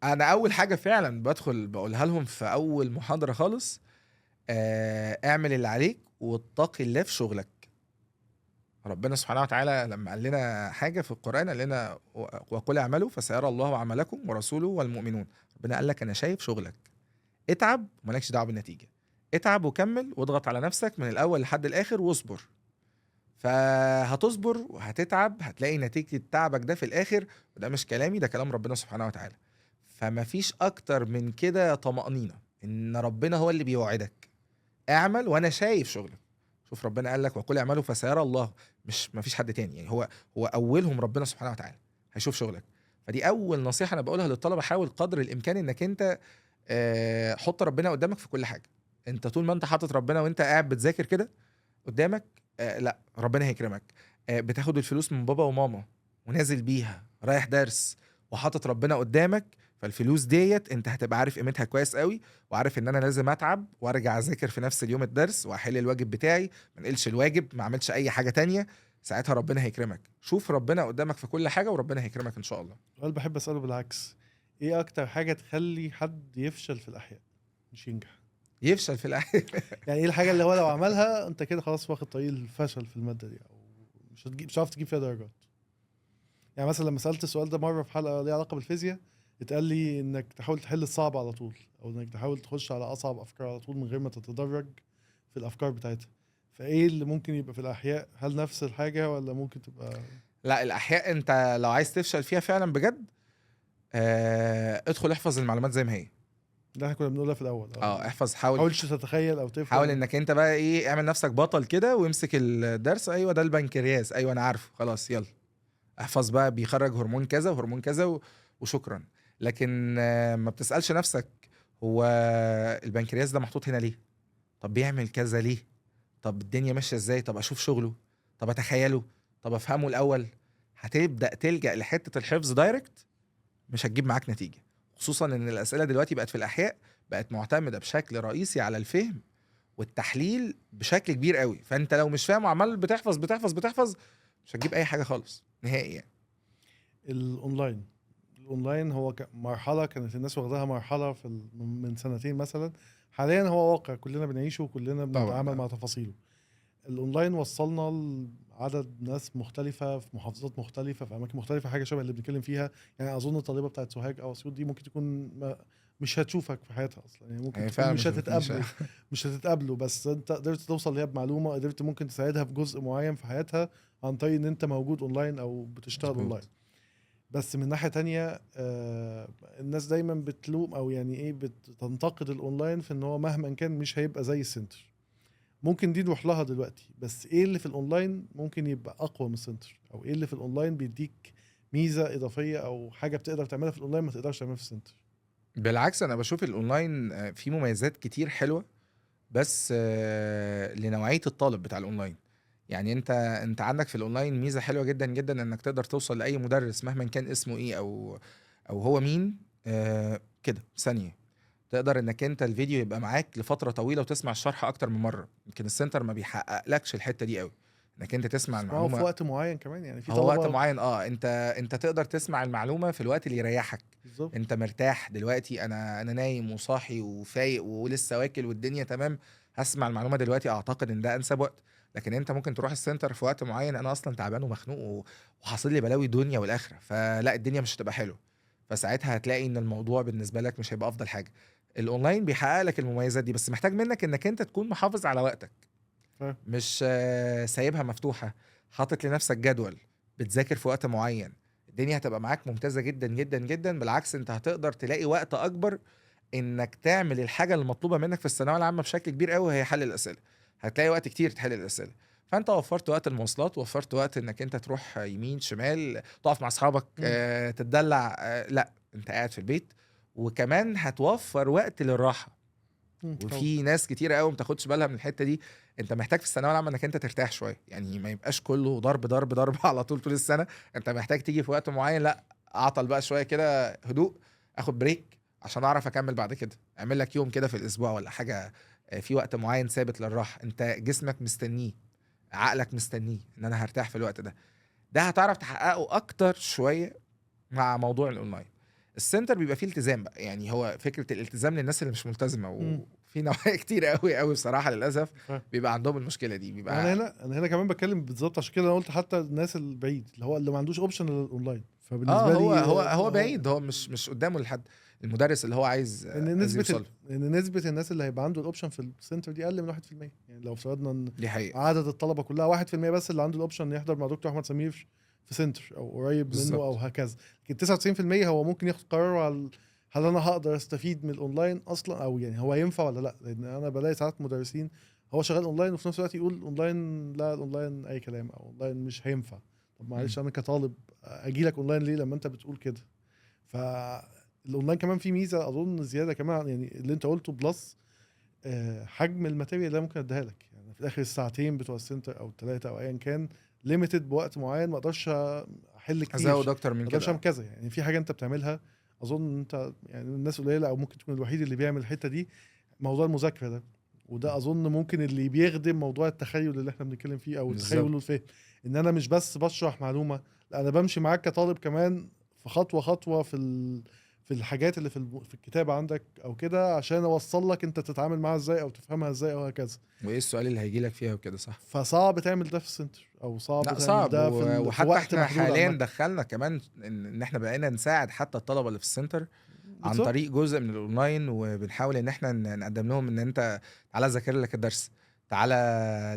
S2: انا اول حاجه فعلا بدخل بقولها لهم في اول محاضره خالص، اعمل اللي عليك واتقي الله في شغلك. ربنا سبحانه وتعالى لما قال لنا حاجه في القران قال لنا وقل اعملوا فسيرى الله عملكم ورسوله والمؤمنون. ربنا قال لك انا شايف شغلك، اتعب ومالكش دعوه بالنتيجه، اتعب وكمل واضغط على نفسك من الاول لحد الاخر واصبر. فهتصبر وهتتعب، هتلاقي نتيجه تعبك ده في الاخر. وده مش كلامي، ده كلام ربنا سبحانه وتعالى. فما فيش اكتر من كده طمأنينة ان ربنا هو اللي بيوعدك اعمل وانا شايف شغلك. شوف ربنا قال لك وقل اعملوا فسيرى الله، مش ما فيش حد تاني يعني، هو اولهم ربنا سبحانه وتعالى هيشوف شغلك. فدي اول نصيحة انا بقولها للطلبة، حاول قدر الامكان انك انت حط ربنا قدامك في كل حاجة. انت طول ما انت حاطط ربنا وانت قاعد بتذاكر كده قدامك، لا ربنا هيكرمك. بتاخد الفلوس من بابا وماما ونازل بيها رايح درس وحاطط ربنا قدامك، فالفلوس ديت انت هتبقى عارف قيمتها كويس قوي، وعارف ان انا لازم اتعب وارجع اذاكر في نفس اليوم الدرس واحل الواجب بتاعي، ما نقلش الواجب، ما اعملش اي حاجه تانية. ساعتها ربنا هيكرمك. شوف ربنا قدامك في كل حاجه وربنا هيكرمك ان شاء الله.
S1: سؤال بحب اساله بالعكس، ايه اكتر حاجه تخلي حد يفشل في الاحياء مش ينجح؟
S2: يفشل في الاخر.
S1: يعني ايه الحاجه اللي هو لو عملها انت كده خلاص واخد طريق الفشل في الماده دي، او مش هتعرف تجيب فيها درجات؟ يعني مثلا لما سالت السؤال ده مره في حلقه ليها علاقه بالفيزياء، اتقال لي انك تحاول تحل الصعب على طول، او انك تحاول تخش على اصعب افكار على طول من غير ما تتدرج في الافكار بتاعتها. فايه اللي ممكن يبقى في الاحياء؟ هل نفس الحاجه ولا ممكن تبقى؟
S2: لا الاحياء انت لو عايز تفشل فيها فعلا بجد، ادخل احفظ المعلومات زي ما هي.
S1: ده احنا كنا بنقولها في الاول.
S2: احفظ،
S1: حاولش تتخيل او تفهم.
S2: حاول انك انت بقى ايه، اعمل نفسك بطل كده وامسك الدرس. ايوه ده البنكرياس، ايوه انا عارفه، خلاص يلا احفظ بقى بيخرج هرمون كذا وهرمون كذا وشكرا. لكن ما بتسألش نفسك هو البنكرياس ده محطوط هنا ليه؟ طب بيعمل كذا ليه؟ طب الدنيا ماشيه ازاي؟ طب اشوف شغله، طب اتخيله، طب افهمه الاول. هتبدأ تلجأ لحتة الحفظ دايركت، مش هتجيب معاك نتيجة. خصوصا ان الاسئلة دلوقتي بقت في الاحياء بقت معتمدة بشكل رئيسي على الفهم والتحليل بشكل كبير قوي. فانت لو مش فاهم وعمال بتحفظ مش هتجيب اي حاجة خالص نهائي يعني.
S1: الاونلاين هو مرحله كانت الناس واخداها مرحله من سنتين مثلا، حاليا هو واقع كلنا بنعيشه وكلنا بنتعامل مع تفاصيله. الاونلاين وصلنا لعدد ناس مختلفه في محافظات مختلفه في اماكن مختلفه، حاجه شبه اللي بنتكلم فيها. يعني اظن الطالبه بتاعت سوهاج او اسيوط دي ممكن تكون مش هتشوفك في حياتها اصلا، يعني ممكن تكون مش هتتقابلوا، بس انت قدرت توصل ليها بمعلومه، قدرت ممكن تساعدها في جزء معين في حياتها عن طريق ان انت موجود اونلاين او بتشتغل اونلاين. بس من ناحيه تانية الناس دايما بتلوم او يعني ايه بتنتقد الاونلاين في ان هو مهما كان مش هيبقى زي السنتر. ممكن دي نروح لها دلوقتي، بس ايه اللي في الاونلاين ممكن يبقى اقوى من السنتر؟ او ايه اللي في الاونلاين بيديك ميزه اضافيه او حاجه بتقدر تعملها في الاونلاين ما تقدرش تعملها في السنتر؟
S2: بالعكس انا بشوف الاونلاين فيه مميزات كتير حلوه، بس لنوعيه الطالب بتاع الاونلاين. يعني انت عندك في الاونلاين ميزه حلوه جدا جدا، انك تقدر توصل لاي مدرس مهما كان اسمه ايه او هو مين، كده ثانيه تقدر انك انت الفيديو يبقى معاك لفتره طويله وتسمع الشرح اكتر من مره. يمكن السنتر ما بيحققلكش الحته دي قوي، انك انت تسمع المعلومه
S1: في وقت معين كمان. يعني في
S2: هو وقت معين انت تقدر تسمع المعلومه في الوقت اللي يريحك
S1: بالظبط.
S2: انت مرتاح دلوقتي، انا نايم وصاحي وفايق ولسه واكل والدنيا تمام، هسمع المعلومه دلوقتي. اعتقد ان ده انسب وقت. لكن انت ممكن تروح السنتر في وقت معين انا اصلا تعبان ومخنوق وحاصل لي بلاوي دنيا والاخره، فلا الدنيا مش هتبقى حلوه. فساعتها هتلاقي ان الموضوع بالنسبه لك مش هيبقى افضل حاجه. الاونلاين بيحقق لك المميزات دي، بس محتاج منك انك انت تكون محافظ على وقتك، مش سايبها مفتوحه، حاطط لنفسك جدول بتذاكر في وقت معين. الدنيا هتبقى معاك ممتازه جدا جدا جدا. بالعكس انت هتقدر تلاقي وقت اكبر انك تعمل الحاجه المطلوبه منك في الثانويه العامه بشكل كبير قوي، هي حل الاسئله. هتلاقي وقت كتير تحل الاسئله. فانت وفرت وقت المواصلات، وفرت وقت انك انت تروح يمين شمال، تقف مع اصحابك، تتدلع، لا انت قاعد في البيت. وكمان هتوفر وقت للراحه. وفي ناس كتير قوي ما تاخدش بالها من الحته دي. انت محتاج في الثانويه العامه انك انت ترتاح شويه، يعني ما يبقاش كله ضرب ضرب ضرب على طول السنه. انت محتاج تيجي في وقت معين، لا اعطل بقى شويه كده، هدوء، اخد بريك عشان اعرف اكمل بعد كده. اعمل لك يوم كده في الاسبوع ولا حاجه، في وقت معين ثابت للراحه، انت جسمك مستنيه، عقلك مستنيه ان انا هرتاح في الوقت ده. ده هتعرف تحققه اكتر شويه مع موضوع الاونلاين. السنتر بيبقى فيه التزام بقى، يعني هو فكره الالتزام للناس اللي مش ملتزمه، وفي نوعيه كتير قوي قوي بصراحه للاسف بيبقى عندهم المشكله دي. بيبقى
S1: انا هنا كمان بتكلم بالظبط، عشان كده انا قلت حتى الناس البعيد اللي هو اللي ما عندوش اوبشن للاونلاين، فبالنسبه لي
S2: هو بعيد، هو مش قدامه لحد المدرس اللي هو عايز يوصل.
S1: ان نسبه الناس اللي هيبقى عنده الاوبشن في السنتر دي اقل من 1%. يعني لو فرضنا ان
S2: دي حقيقة.
S1: عدد الطلبه كلها 1% بس اللي عنده الاوبشن يحضر مع دكتور احمد سمير في سنتر او قريب
S2: بالزبط.
S1: منه او هكذا، لكن 99% هو ممكن ياخد قرار على هل انا هقدر استفيد من الاونلاين اصلا، او يعني هو ينفع ولا لا. لان انا بلاقي ساعات مدرسين هو شغال اونلاين وفي نفس الوقت يقول اونلاين، لا الاونلاين اي كلام، او اونلاين مش هينفع. طب معلش انا كطالب اجي لك اونلاين ليه لما انت بتقول كده؟ فالاونلاين كمان فيه ميزه اظن زياده كمان، يعني اللي انت قلته بلس حجم الماتيريال اللي ممكن اديها لك. يعني في الاخر الساعتين بتوع السنتر او الثلاثه او ايا كان ليميتد بوقت معين، ما اقدرش احل كتير،
S2: ازود اكتر من
S1: ما اقدرش
S2: كده.
S1: اعمل كذا. يعني في حاجه انت بتعملها اظن انت يعني الناس قليله او ممكن تكون الوحيد اللي بيعمل الحته دي، موضوع المذاكره ده. وده اظن ممكن اللي بيخدم موضوع التخيل اللي احنا بنتكلم فيه، او التخيل والفهم. ان انا مش بس بشرح معلومه، لا انا بمشي معاك كطالب كمان في خطوه خطوه في الحاجات اللي في الكتاب عندك او كده، عشان اوصل لك انت تتعامل معاها ازاي او تفهمها ازاي او هكذا.
S2: وايه السؤال اللي هيجي لك فيها وكده، صح؟
S1: فصعب تعمل ده في السنتر، او صعب
S2: لا
S1: تعمل
S2: صعب.
S1: ده
S2: وحتى
S1: وقت
S2: احنا
S1: محدود
S2: حاليا
S1: عامة.
S2: دخلنا كمان ان احنا بقينا نساعد حتى الطلبه اللي في السنتر عن
S1: بالظبط.
S2: طريق جزء من الاونلاين. وبنحاول ان احنا نقدم لهم ان انت تعالى ذاكر لك الدرس، تعالى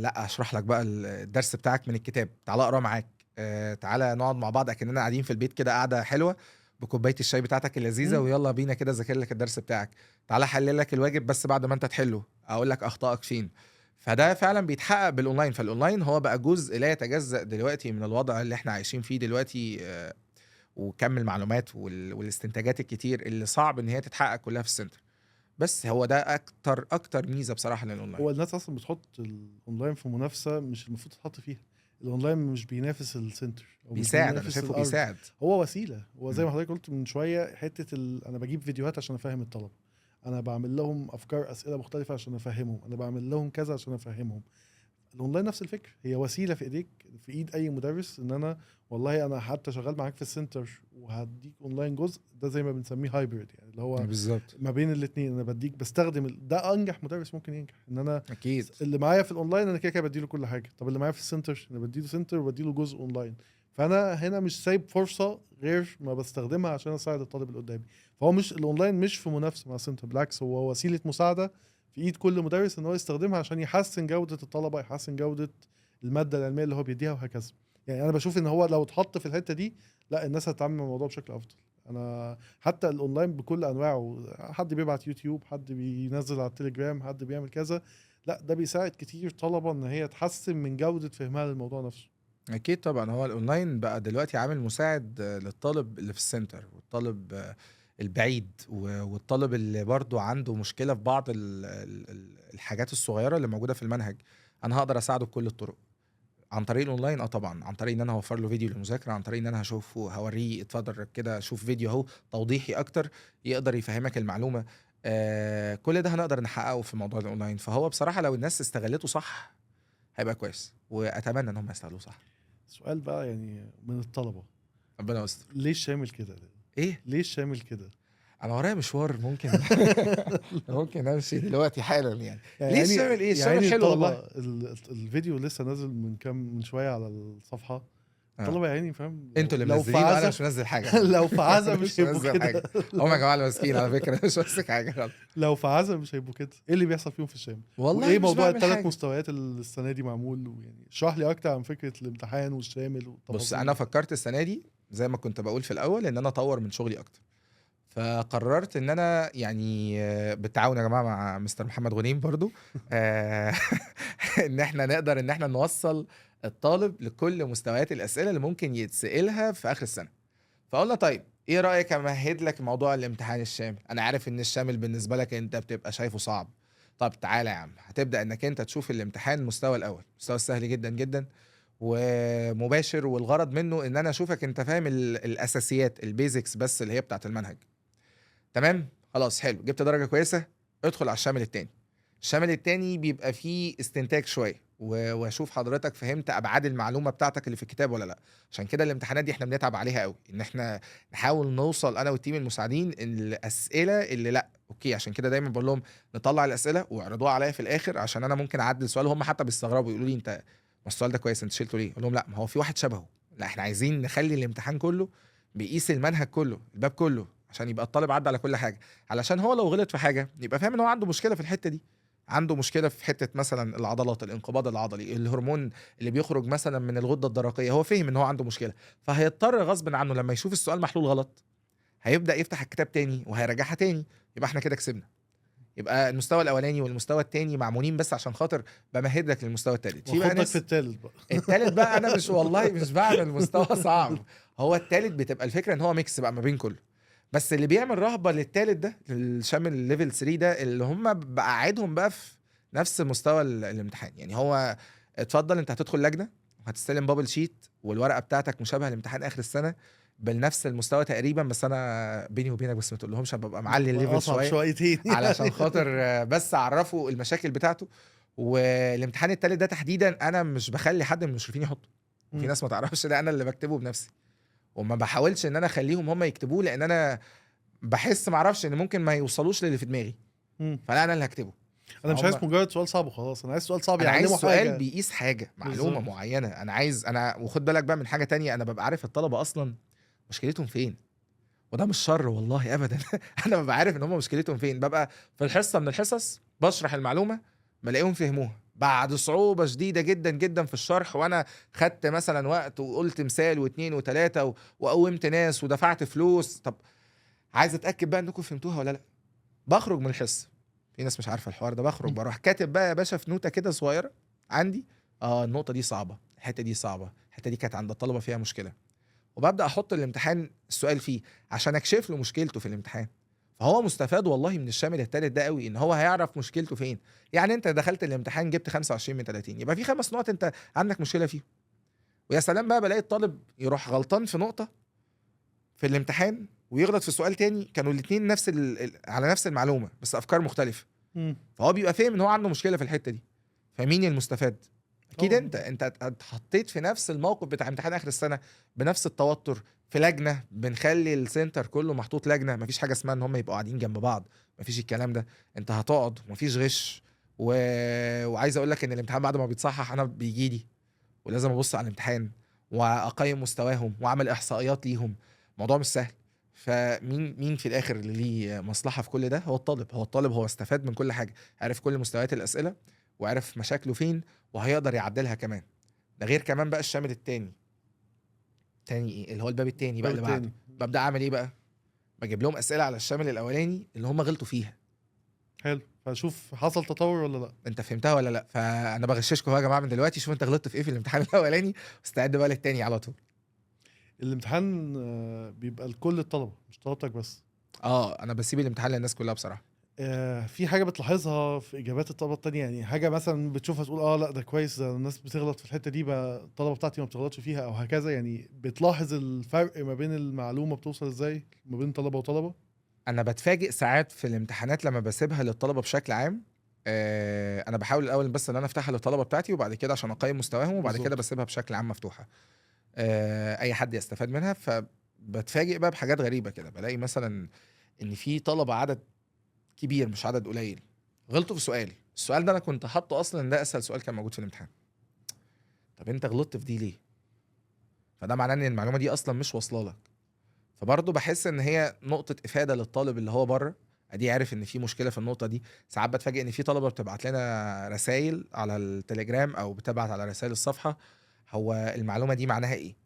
S2: لا اشرح لك بقى الدرس بتاعك من الكتاب، تعالى اقرا معاك، تعالى نقعد مع بعض اكننا قاعدين في البيت كده قاعده حلوه بكوبايه الشاي بتاعتك اللذيذه، ويلا بينا كده ذاكر لك الدرس بتاعك، تعالى حلل لك الواجب بس بعد ما انت تحله اقول لك اخطائك فين. فده فعلا بيتحقق بالاونلاين. فالاونلاين هو بقى جزء لا يتجزأ دلوقتي من الوضع اللي احنا عايشين فيه دلوقتي، وكم المعلومات والاستنتاجات الكتير اللي صعب ان هي تتحقق كلها في السنتر. بس هو ده اكتر ميزه بصراحه للاونلاين.
S1: هو الناس اصلا بتحط الاونلاين في منافسه مش المفروض تتحط فيها. الاونلاين مش بينافس السنتر، او
S2: بيساعد. انا شايفه بيساعد،
S1: هو وسيله. هو زي ما حضرتك قلت من شويه، حته انا بجيب فيديوهات عشان افهم الطلبه، انا بعمل لهم افكار اسئله مختلفه عشان افهمهم، انا بعمل لهم كذا عشان افهمهم. الاونلاين نفس الفكره، هي وسيله في ايديك، في ايد اي مدرس، ان انا والله انا حتى شغال معاك في السنتر وهديك اونلاين جزء، ده زي ما بنسميه هايبرد، يعني اللي هو
S2: بالظبط
S1: ما بين الاثنين. انا بديك بستخدم ده انجح مدرس ممكن ينجح، ان انا
S2: اكيد
S1: اللي معايا في الاونلاين انا كده بديله كل حاجه، طب اللي معايا في السنتر انا بديله سنتر وبديله جزء اونلاين. فانا هنا مش سايب فرصه غير ما بستخدمها عشان اساعد الطالب اللي قدامي. فهو مش الاونلاين مش في منافسه مع السنتر، بالعكس هو وسيله مساعده في ايد كل مدرس ان هو يستخدمها عشان يحسن جوده الطلبه، يحسن جوده الماده العلميه اللي هو بيديها وهكذا. يعني انا بشوف ان هو لو اتحط في الحته دي، لا الناس هتتعامل مع الموضوع بشكل افضل. انا حتى الاونلاين بكل انواعه، حد بيبعت يوتيوب، حد بينزل على التليجرام، حد بيعمل كذا، لا ده بيساعد كتير طلبه ان هي تحسن من جوده فهمها للموضوع نفسه.
S2: اكيد طبعا. هو الاونلاين بقى دلوقتي عامل مساعد للطالب اللي في السنتر، والطالب البعيد، والطالب اللي برضو عنده مشكله في بعض الحاجات الصغيره اللي موجوده في المنهج. انا هقدر اساعده بكل الطرق عن طريق الاونلاين. طبعا عن طريق ان انا هوفر له فيديو للمذاكره، عن طريق ان انا هشوفه هوريه اتفضل كده شوف فيديو اهو توضيحي اكتر يقدر يفهمك المعلومه. كل ده هنقدر نحققه في موضوع الاونلاين. فهو بصراحه لو الناس استغلته صح هيبقى كويس، واتمنى ان هم يستغلوه صح.
S1: سؤال بقى يعني من الطلبه،
S2: ربنا يستر.
S1: ليش شامل كده؟
S2: ايه
S1: ليش شامل كده؟
S2: انا ورايا مشوار ممكن ممكن امشي دلوقتي حالا يعني.
S1: يعني
S2: ليه الشامل ايه؟ الشامل
S1: يعني
S2: حلو والله.
S1: الفيديو لسه نازل من شويه على الصفحه. الطلبه يعني فاهم،
S2: انتوا اللي
S1: لو
S2: منزلين
S1: في
S2: وانا مش منزل حاجه.
S1: لو في عزا مش هيبقوا
S2: منزل
S1: كده.
S2: حاجه. هم يا جماعه المسكين على فكره مش ماسك حاجه خالص.
S1: لو في عزا مش هيبقوا كده. ايه اللي بيحصل فيهم في الشام؟
S2: والله
S1: وايه
S2: مش
S1: موضوع
S2: بعمل
S1: الثلاث
S2: حاجة.
S1: مستويات اللي السنه دي معمول؟ ويعني اشرح لي اكتر عن فكره الامتحان والشامل والتفاصيل.
S2: بص انا فكرت السنه دي زي ما كنت بقول في الاول ان انا اطور من شغلي اكتر. فقررت ان انا يعني بالتعاون يا جماعه مع مستر محمد غنيم برضو آه، ان احنا نقدر ان احنا نوصل الطالب لكل مستويات الاسئله اللي ممكن يتسالها في اخر السنه. فقلنا طيب ايه رايك امهد لك موضوع الامتحان الشامل؟ انا عارف ان الشامل بالنسبه لك انت بتبقى شايفه صعب. طب تعالى يا عم، هتبدا انك انت تشوف الامتحان المستوى الاول، مستوى سهل جدا جدا ومباشر، والغرض منه ان انا اشوفك انت فاهم الاساسيات البيزكس بس اللي هي بتاعت المنهج. تمام خلاص حلو، جبت درجه كويسه، ادخل على الشامل التاني. الشامل التاني بيبقى فيه استنتاج شويه واشوف حضرتك فهمت ابعاد المعلومه بتاعتك اللي في الكتاب ولا لا. عشان كده الامتحانات دي احنا بنتعب عليها قوي، ان احنا نحاول نوصل انا والتيم المساعدين الاسئله اللي لا اوكي. عشان كده دايما بقول لهم نطلع الاسئله واعرضوها عليا في الاخر، عشان انا ممكن اعدل سؤال وهم حتى بيستغربوا يقولوا لي انت ما السؤال ده كويس انت شلته ليه؟ اقول لهم لا ما هو في واحد شبهه. لا احنا عايزين نخلي الامتحان كله بيقيس المنهج كله الباب كله، عشان يبقى الطالب عدى على كل حاجه. علشان هو لو غلط في حاجه يبقى فاهم ان هو عنده مشكله في الحته دي، عنده مشكله في حته مثلا العضلات، الانقباض العضلي، الهرمون اللي بيخرج مثلا من الغده الدرقيه، هو فهم ان هو عنده مشكله. فهيضطر غصب عنه لما يشوف السؤال محلول غلط هيبدا يفتح الكتاب تاني وهيراجعها تاني. يبقى احنا كده كسبنا. يبقى المستوى الاولاني والمستوى التاني معمولين بس عشان خاطر بمهد لك للمستوى التالت. في بقى
S1: وخدك في
S2: ناس
S1: التالت بقى.
S2: التالت بقى انا مش والله مش بعمل مستوى صعب، هو التالت بتبقى الفكره ان هو ميكس بقى ما بين كله. بس اللي بيعمل رهبه للتالت ده الشامل ليفل 3 ده اللي هم بقعدهم بقى في نفس مستوى الامتحان. يعني هو اتفضل انت هتدخل لجنه وهتستلم بابل شيت والورقه بتاعتك مشابهه لامتحان اخر السنه بنفس المستوى تقريبا، بس انا بيني وبينك بس ما تقولهمش انا ببقى معلي الليفل
S1: اصعب
S2: شويه
S1: شويتين
S2: علشان خاطر بس اعرفه المشاكل بتاعته. والامتحان التالت ده تحديدا انا مش بخلي حد من المشرفين يحطه، وفي ناس ما تعرفش ده انا اللي بكتبه بنفسي، وما بحاولش ان انا اخليهم هم يكتبوه، لان انا بحس ما اعرفش ان ممكن ما يوصلوش للي في دماغي،
S1: مم.
S2: فلا انا اللي هكتبه.
S1: انا مش
S2: فهم-
S1: عايز مجرد سؤال صعب وخلاص، انا عايز سؤال صعب
S2: انا عايز
S1: يعلمه
S2: سؤال
S1: حاجه.
S2: بيقيس حاجه معلومه
S1: بالظبط.
S2: معينه. انا عايز انا وخد بالك بقى من حاجه تانية، انا ببقى عارف الطلبه اصلا مشكلتهم فين، وده مش شر والله ابدا انا ببقى عارف ان هم مشكلتهم فين. ببقى في الحصه من الحصص بشرح المعلومه بلاقيهم فهموها بعد صعوبه شديده جدا جدا في الشرح، وانا خدت مثلا وقت وقلت مثال واثنين وثلاثه وقومت ناس ودفعت فلوس. طب عايز اتاكد بقى انكم فهمتوها ولا لا. بخرج من الحصه، في ناس مش عارفه الحوار ده، بخرج بروح كاتب بقى يا باشا في نوته كده صغيره عندي النقطه دي صعبه، الحته دي صعبه، الحته دي كانت عند الطلبه فيها مشكله، وببدا احط الامتحان السؤال فيه عشان اكشف له مشكلته في الامتحان. فهو مستفاد والله من الشامل التالت ده قوي، ان هو هيعرف مشكلته فين. يعني انت دخلت الامتحان جبت 25 من 30، يبقى في 5 نقط انت عندك مشكله فيهم. ويا سلام بقى بلاقي الطالب يروح غلطان في نقطه في الامتحان ويغلط في سؤال تاني كانوا الاثنين نفس على نفس المعلومه بس افكار مختلفه،
S1: مم.
S2: فهو بيبقى فاهم ان هو عنده مشكله في الحته دي. فمين المستفاد؟ اكيد
S1: طبعاً.
S2: انت اتحطيت في نفس الموقف بتاع امتحان اخر السنه بنفس التوتر، في لجنه بنخلي السنتر كله محطوط لجنه، مفيش حاجه اسمها ان هم يبقوا قاعدين جنب بعض، مفيش الكلام ده. انت هتقعد ومفيش غش وعايز اقول لك ان الامتحان بعد ما بيتصحح انا بيجي لي ولازم ابص على الامتحان واقيم مستواهم واعمل احصائيات ليهم. الموضوع مش سهل. فمين في الاخر اللي ليه مصلحه في كل ده؟ هو الطالب. هو استفاد من كل حاجه، عرف كل مستويات الاسئله وعرف مشاكله فين وهيقدر يعدلها كمان. ده غير كمان بقى الشامل التاني ايه اللي هو الباب التاني بقى اللي
S1: الباب
S2: بعده. ببدا اعمل ايه بقى؟ بجيب لهم اسئله على الشامل الاولاني اللي هم غلطوا فيها،
S1: حلو، فاشوف حصل تطور ولا لا.
S2: انت فهمتها ولا لا. فانا بغششكم يا جماعه من دلوقتي، شوف انت غلطت في ايه في الامتحان الاولاني واستعد بقى للتاني على طول.
S1: الامتحان بيبقى لكل الطلبه مش طلبتك بس.
S2: انا بسيب الامتحان للناس كلها بصراحه.
S1: في حاجه بتلاحظها في اجابات الطلبه التانية، يعني حاجه مثلا بتشوفها تقول لا ده كويس، ده الناس بتغلط في الحته دي بقى الطلبه بتاعتي ما بتغلطش فيها او هكذا، يعني بتلاحظ الفرق ما بين المعلومه بتوصل ازاي ما بين طلبه وطلبه.
S2: انا بتفاجئ ساعات في الامتحانات لما بسيبها للطلبه بشكل عام. انا بحاول الاول بس ان انا افتحها للطلبه بتاعتي وبعد كده عشان اقيم مستواهم وبعد كده
S1: بالظبط.
S2: بسيبها بشكل عام مفتوحه اي حد يستفاد منها. فبتفاجئ بقى بحاجات غريبه كده، بلاقي مثلا ان في طلبه عدد كبير مش عدد قليل غلطوا في السؤال ده انا كنت حاطه اصلا ده اسهل سؤال كان موجود في الامتحان. طب انت غلطت في دي ليه؟ فده معناه ان المعلومه دي اصلا مش واصله لك. فبرضه بحس ان هي نقطه افاده للطالب اللي هو بره، ادي عارف ان في مشكله في النقطه دي. ساعات بتفاجئ ان في طلبه بتبعت لنا رسائل على التليجرام او بتبعت على رسائل الصفحه، هو المعلومه دي معناها ايه؟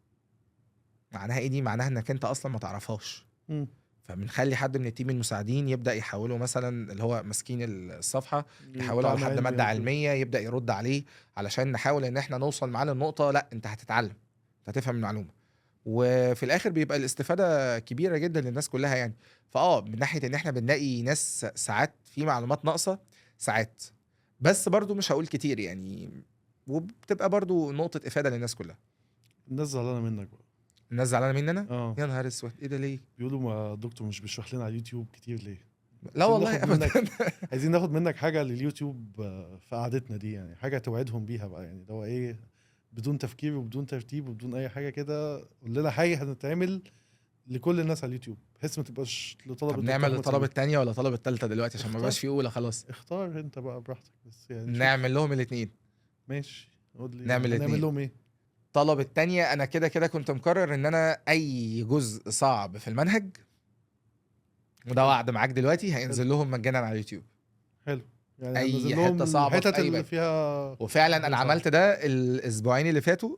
S2: معناها ايه؟ دي معناها انك انت اصلا ما تعرفهاش.
S1: مم.
S2: فبنخلي حد من التيم المساعدين يبدا يحوله، مثلا اللي هو ماسكين الصفحه، يحوله على حد ماده علميه يبدا يرد عليه، علشان نحاول ان احنا نوصل معاه للنقطه لا انت هتتعلم، انت هتفهم المعلومه، وفي الاخر بيبقى الاستفاده كبيره جدا للناس كلها يعني. من ناحيه ان احنا بنلاقي ناس ساعات في معلومات ناقصه ساعات، بس برضو مش هقول كتير يعني، وبتبقى برضو نقطه افاده للناس كلها.
S1: الناس زعلانه منك بقى.
S2: الناس زعلانه مننا؟
S1: اه
S2: يا نهار اسود، ايه ده ليه؟
S1: بيقولوا ما الدكتور مش بيشرح لنا على اليوتيوب كتير ليه؟
S2: لا
S1: عايزين
S2: والله
S1: ناخد
S2: ابدا.
S1: عايزين ناخد منك حاجه لليوتيوب في قعدتنا دي، يعني حاجه توعدهم بيها بقى، يعني اللي هو ايه، بدون تفكير وبدون ترتيب وبدون اي حاجه كده، قول لنا حاجه هتتعمل لكل الناس على اليوتيوب بحيث ما تبقاش لطلبه
S2: طب
S1: الدكتور
S2: نعمل
S1: أحمد
S2: للطلبه
S1: سمير.
S2: التانية ولا الطلبه التالتة دلوقتي، عشان ما
S1: اختار.
S2: بقاش في اولى خلاص؟
S1: اختار انت بقى براحتك، بس يعني نشوف.
S2: نعمل لهم الاثنين.
S1: ماشي، قول لي
S2: نعمل
S1: هنعمل
S2: الاتنين.
S1: لهم ايه.
S2: الطلبه التانية انا كده كده كنت مقرر ان انا اي جزء صعب في المنهج، وده وعد معاك دلوقتي، هينزل لهم مجانا على اليوتيوب.
S1: حلو، يعني
S2: أي
S1: هننزل
S2: حتة
S1: لهم
S2: صعبة في
S1: الحتت
S2: أي
S1: اللي
S2: باب.
S1: فيها
S2: وفعلا
S1: حاجة
S2: انا
S1: صعبة.
S2: عملت ده الاسبوعين اللي فاتوا.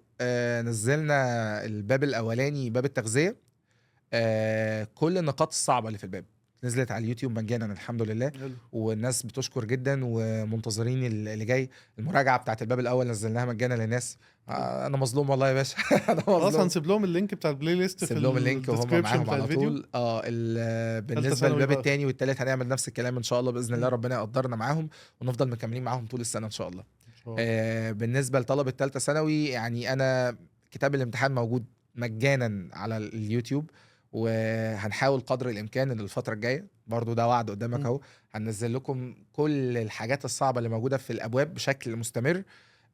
S2: نزلنا الباب الاولاني باب التغذيه، كل النقاط الصعبه اللي في الباب نزلت على اليوتيوب مجانا الحمد لله،
S1: حلو.
S2: والناس بتشكر جدا ومنتظرين اللي جاي. المراجعه بتاعت الباب الاول نزلناها مجانا للناس. انا مظلوم والله يا باشا. انا
S1: خلاص
S2: مظلوم.
S1: هنسيب لهم اللينك بتاع البلاي ليست في
S2: سيب لهم اللينك وهم
S1: الديسكريبشن
S2: معاهم
S1: بتاع
S2: على
S1: الفيديو.
S2: طول. بالنسبه
S1: ثانوي
S2: للباب
S1: بقى.
S2: الثاني والثالث هنعمل نفس الكلام ان شاء الله باذن الله، ربنا يقدرنا معاهم ونفضل مكملين معاهم طول السنه ان شاء الله.
S1: إن شاء الله.
S2: بالنسبه لطلبه ثالثه ثانوي، يعني انا كتاب الامتحان موجود مجانا على اليوتيوب، وهنحاول قدر الامكان ان الفتره الجايه برضو ده وعد قدامك اهو، هننزل لكم كل الحاجات الصعبه اللي موجوده في الابواب بشكل مستمر،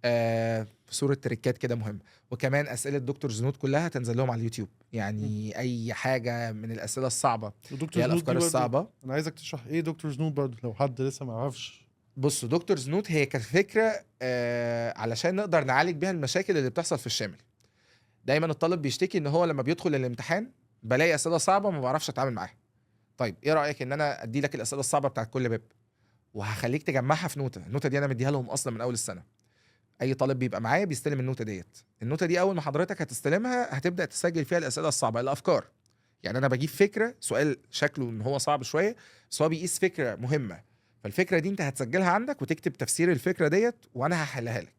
S2: في صوره تريكات كده مهمه. وكمان اسئله دكتور زنود كلها تنزل لهم على اليوتيوب، يعني اي حاجه من الاسئله الصعبه
S1: ودكتور
S2: هي
S1: زنود
S2: الافكار
S1: دي برضه
S2: الصعبه.
S1: انا عايزك تشرح ايه دكتور زنود برضه لو حد لسه ما يعرفش.
S2: بص، دكتور زنود هي كانت فكره علشان نقدر نعالج بيها المشاكل اللي بتحصل في الشامل. دايما الطالب بيشتكي ان هو لما بيدخل الامتحان بلاقي اسئله صعبه ما بعرفش اتعامل معاها. طيب ايه رايك ان انا ادي لك الاسئله الصعبه بتاعت كل باب، وهخليك تجمعها في نوته. النوته دي انا مديها لهم اصلا من اول السنه. اي طالب بيبقى معايا بيستلم النوته ديت. النوته دي اول ما حضرتك هتستلمها هتبدا تسجل فيها الاسئله الصعبه، الافكار. يعني انا بجيب فكره، سؤال شكله ان هو صعب شويه بس هو بيقيس فكره مهمه، فالفكره دي انت هتسجلها عندك وتكتب تفسير الفكره ديت وانا هحلها لك.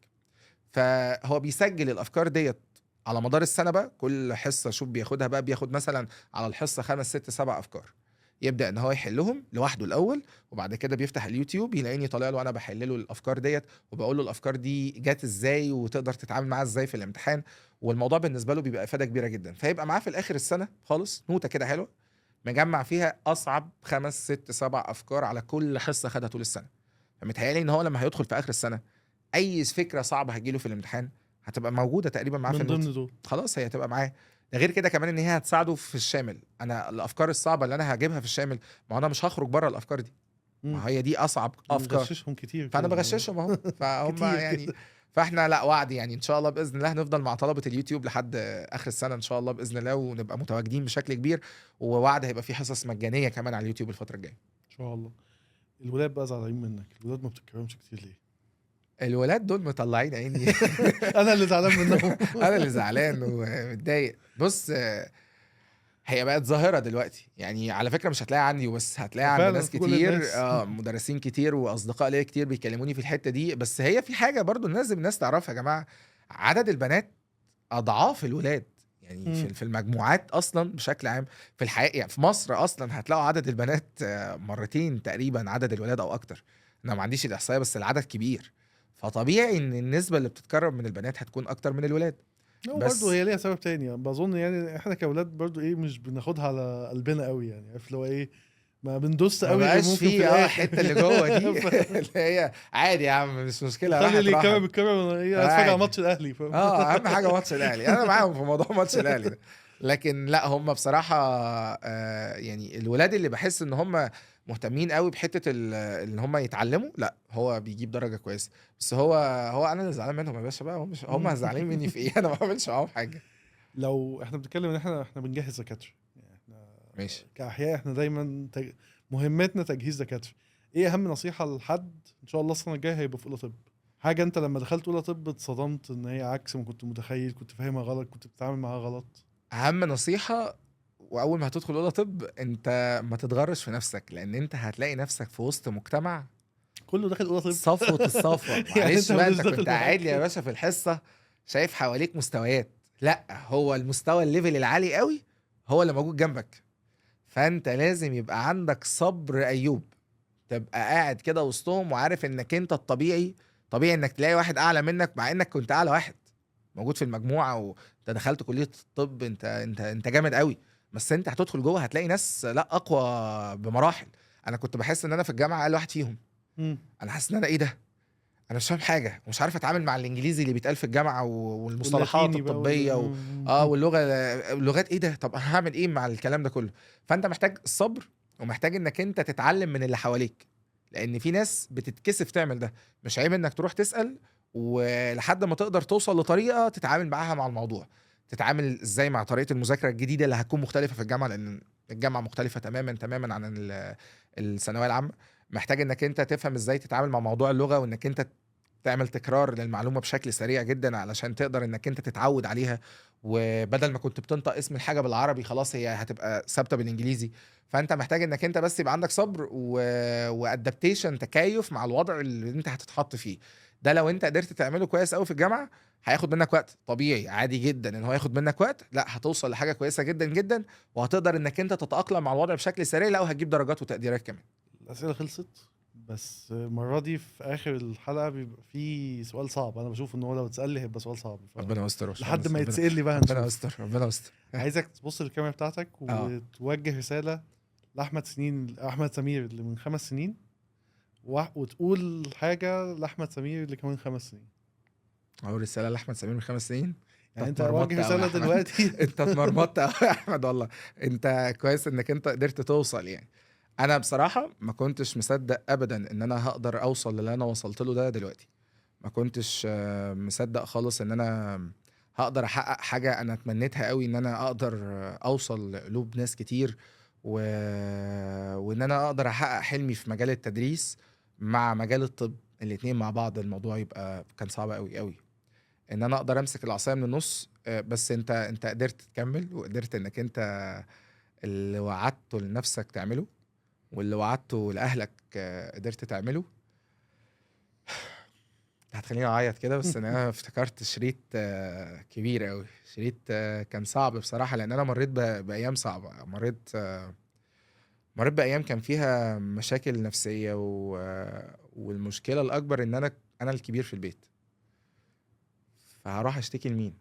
S2: فهو بيسجل الافكار ديت على مدار السنه بقى، كل حصه شوف بياخدها بقى، بياخد مثلا على الحصه 5 6 7 افكار، يبدا ان هو يحلهم لوحده الاول، وبعد كده بيفتح اليوتيوب يلاقيني طالع له انا بحل له الافكار ديت، وبقول له الافكار دي جت ازاي وتقدر تتعامل معاها ازاي في الامتحان. والموضوع بالنسبه له بيبقى افاده كبيره جدا، فيبقى معاه في الاخر السنه خالص نوته كده حلوه مجمع فيها اصعب 5 6 7 افكار على كل حصه خدها طول السنه. فمتهيألي ان هو لما هيدخل في اخر السنه اي فكره صعبه هتجيله في الامتحان هتبقى موجوده تقريبا معاه في
S1: من
S2: النوت.
S1: ضمن دول.
S2: خلاص هي هتبقى معاه. ده غير كده كمان ان هي هتساعده في الشامل. انا الافكار الصعبه اللي انا هجيبها في الشامل، ما انا مش هخرج بره الافكار دي، ما هي دي اصعب افكار،
S1: بغششهم كتير
S2: فانا
S1: كده.
S2: بغششهم اهو. فهم
S1: كتير
S2: يعني
S1: كده.
S2: فاحنا لا وعد يعني ان شاء الله باذن الله هنفضل مع طلبه اليوتيوب لحد اخر السنه ان شاء الله باذن الله، ونبقى متواجدين بشكل كبير، ووعد هيبقى في حصص مجانيه كمان على اليوتيوب الفتره الجايه
S1: ان شاء الله. الولاد بقى زعلانين منك، الولاد ما بتتكلمش كتير ليه؟
S2: الولاد دول مطلعين عيني.
S1: انا اللي زعلان منهم.
S2: انا اللي زعلان ومتضايق. بص، هي بقت ظاهره دلوقتي يعني، على فكره مش هتلاقي عندي وبس، هتلاقي عند
S1: فعلا
S2: ناس
S1: في كل
S2: كتير،
S1: الناس.
S2: مدرسين كتير واصدقاء ليا كتير بيكلموني في الحته دي. بس هي في حاجه برضو لازم الناس تعرفها يا جماعه، عدد البنات اضعاف الولاد يعني في المجموعات اصلا بشكل عام في الحقيقه. يعني في مصر اصلا هتلاقوا عدد البنات مرتين تقريبا عدد الولاد او اكتر. انا ما عنديش الاحصائيه بس العدد كبير، فطبيعي ان النسبه اللي بتتكرر من البنات هتكون اكتر من الولاد. بس
S1: برضه هي ليها سبب تاني بظن، يعني احنا كاولاد برضه ايه مش بناخدها على قلبنا قوي، يعني عارف اللي هو ايه، ما بندوس
S2: ما
S1: قوي
S2: بقاش
S1: ممكن في
S2: في
S1: الاخر.
S2: الحته اللي جوه دي اللي هي عادي يا عم مش مشكله
S1: خلي اللي
S2: راحت.
S1: يكمل بالكاميرا، ايه هتفرج على
S2: عادي.
S1: ماتش الاهلي، فاهم؟
S2: اهم حاجه ماتش الاهلي، انا معاهم في موضوع ماتش الاهلي ده. لكن لا هم بصراحه يعني الولاد اللي بحس ان هم مهتمين قوي بحته ان هم يتعلموا، لا هو بيجيب درجه كويسه. بس هو انا اللي زعلان منهم يا باشا بقى، هم زعلانين مني في ايه؟ انا ما بعملش معاهم حاجه.
S1: لو احنا بنتكلم ان احنا بنجهز دكاتره، يعني احنا
S2: ماشي.
S1: كاحياء احنا دايما مهمتنا تجهيز دكاتره. ايه اهم نصيحه لحد ان شاء الله السنه الجايه هيبقى في اولى طب؟ حاجه انت لما دخلت اولى طب اتصدمت ان هي عكس ما كنت متخيل، كنت فاهمها غلط، كنت بتتعامل معاها غلط؟
S2: اهم نصيحه واول ما هتدخل اوضه طب انت ما تتغرش في نفسك، لان انت هتلاقي نفسك في وسط مجتمع
S1: كله داخل اوضه طب.
S2: صفوة الصفوة.
S1: يعني
S2: معلش
S1: أنت
S2: بقى،
S1: مش
S2: انت
S1: داخل
S2: كنت
S1: معاك.
S2: قاعد لي يا باشا في الحصة شايف حواليك مستويات، لا هو المستوى الليفل العالي قوي هو اللي موجود جنبك. فانت لازم يبقى عندك صبر ايوب، تبقى قاعد كده وسطهم وعارف انك انت الطبيعي. طبيعي انك تلاقي واحد اعلى منك مع انك كنت اعلى واحد موجود في المجموعة، وانت دخلت كلية الطب، انت جامد قوي. بس انت هتدخل جوه هتلاقي ناس لا اقوى بمراحل. انا كنت بحس ان انا في الجامعة اقل واحد فيهم.
S1: مم.
S2: انا حاسس ان انا ايه ده، انا مش فاهم حاجه ومش عارف اتعامل مع الانجليزي اللي بيتقال في الجامعه والمصطلحات
S1: واللاتيني بقى
S2: الطبيه واللغه، اللغات ايه ده، طب انا هعمل ايه مع الكلام ده كله؟ فانت محتاج الصبر، ومحتاج انك انت تتعلم من اللي حواليك، لان في ناس بتتكسف تعمل ده. مش عيب انك تروح تسال، ولحد ما تقدر توصل لطريقه تتعامل معاها مع الموضوع. تتعامل ازاي مع طريقه المذاكره الجديده اللي هتكون مختلفه في الجامعه، لان الجامعه مختلفه تماما عن الثانويه العامه. محتاج انك انت تفهم ازاي تتعامل مع موضوع اللغه، وانك انت تعمل تكرار للمعلومه بشكل سريع جدا علشان تقدر انك انت تتعود عليها. وبدل ما كنت بتنطق اسم الحاجه بالعربي خلاص هي هتبقى ثابته بالانجليزي. فانت محتاج انك انت بس يبقى عندك صبر وادابتيشن، تكيف مع الوضع اللي انت هتتحط فيه. ده لو انت قدرت تعمله كويس قوي في الجامعه هياخد منك وقت طبيعي عادي جدا ان هو ياخد منك وقت، لا هتوصل لحاجه كويسه جدا جدا، وهتقدر انك انت تتاقلم مع الوضع بشكل سريع، لا وهتجيب درجات وتقديرات كمان.
S1: الاسئله خلصت، بس المره دي في اخر الحلقه بيبقى في سؤال صعب. انا بشوف ان هو لو اتسال لي هيبقى سؤال صعب.
S2: ربنا يستر يا
S1: لحد ما
S2: باشمهندس،
S1: يتسال لي بقى
S2: ربنا
S1: هنشوف.
S2: يستر ربنا يستر.
S1: عايزك تبص للكاميرا بتاعتك وتوجه رساله احمد سمير اللي من 5 سنين، وتقول حاجه لاحمد سمير اللي كمان 5 سنين.
S2: اول رساله لاحمد سمير من 5 سنين.
S1: يعني انت
S2: اتمرمطت
S1: وجه
S2: أوي يا
S1: رساله
S2: أحمد.
S1: دلوقتي.
S2: انت اتمرمطت قوي يا احمد والله. انت كويس انك انت قدرت توصل يعني. انا بصراحه ما كنتش مصدق ابدا ان انا هقدر اوصل للي انا وصلت له ده دلوقتي. ما كنتش مصدق خالص ان انا هقدر احقق حاجه انا اتمنيتها قوي، ان انا اقدر اوصل لقلوب ناس كتير وان انا اقدر احقق حلمي في مجال التدريس مع مجال الطب، الاتنين مع بعض. الموضوع يبقى كان صعب قوي ان انا اقدر امسك العصايه من النص. بس انت قدرت تكمل، وقدرت انك انت اللي وعدته لنفسك تعمله، واللي وعدته لاهلك قدرت تعمله. هتخليني اعيط كده، بس انا افتكرت شريط كبير قوي. شريط كان صعب بصراحه، لان انا مريت بايام صعبه. مريت بايام كان فيها مشاكل نفسيه والمشكله الاكبر ان انا الكبير في البيت. فهروح اشتكي لمين؟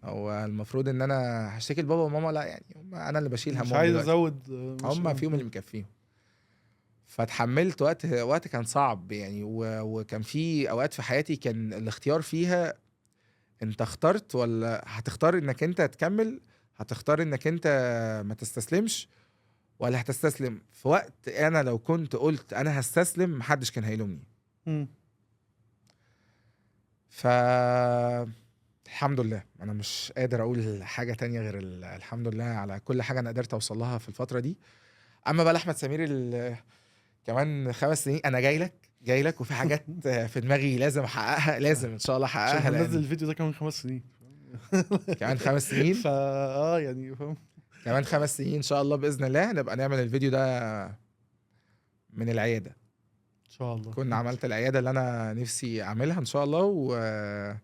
S2: هو المفروض ان انا هشتكي لبابا وماما، لا يعني انا اللي بشيل همهم.
S1: مش عايز
S2: دلوقتي
S1: ازود.
S2: هم فيهم اللي مكفيهم. فاتحملت وقت كان صعب يعني. وكان في اوقات في حياتي كان الاختيار فيها، انت اخترت ولا هتختار انك انت تكمل، هتختار انك انت ما تستسلمش ولا هتستسلم. في وقت انا لو كنت قلت انا هستسلم محدش كان هيلومني. الحمد لله، انا مش قادر اقول حاجة تانية غير الحمد لله على كل حاجة انا قدرت اوصل لها في الفترة دي. اما بقى احمد سمير كمان 5 سنين انا جاي لك وفي حاجات في دماغي لازم احققها، لازم ان شاء الله احققها.
S1: عشان هنزل الفيديو ده كمان 5 سنين.
S2: كمان 5 سنين
S1: يعني فاهم.
S2: كمان 5 سنين ان شاء الله باذن الله نبقى نعمل الفيديو ده من العياده.
S1: ان شاء الله
S2: كنا عملت العياده اللي انا نفسي اعملها ان شاء الله،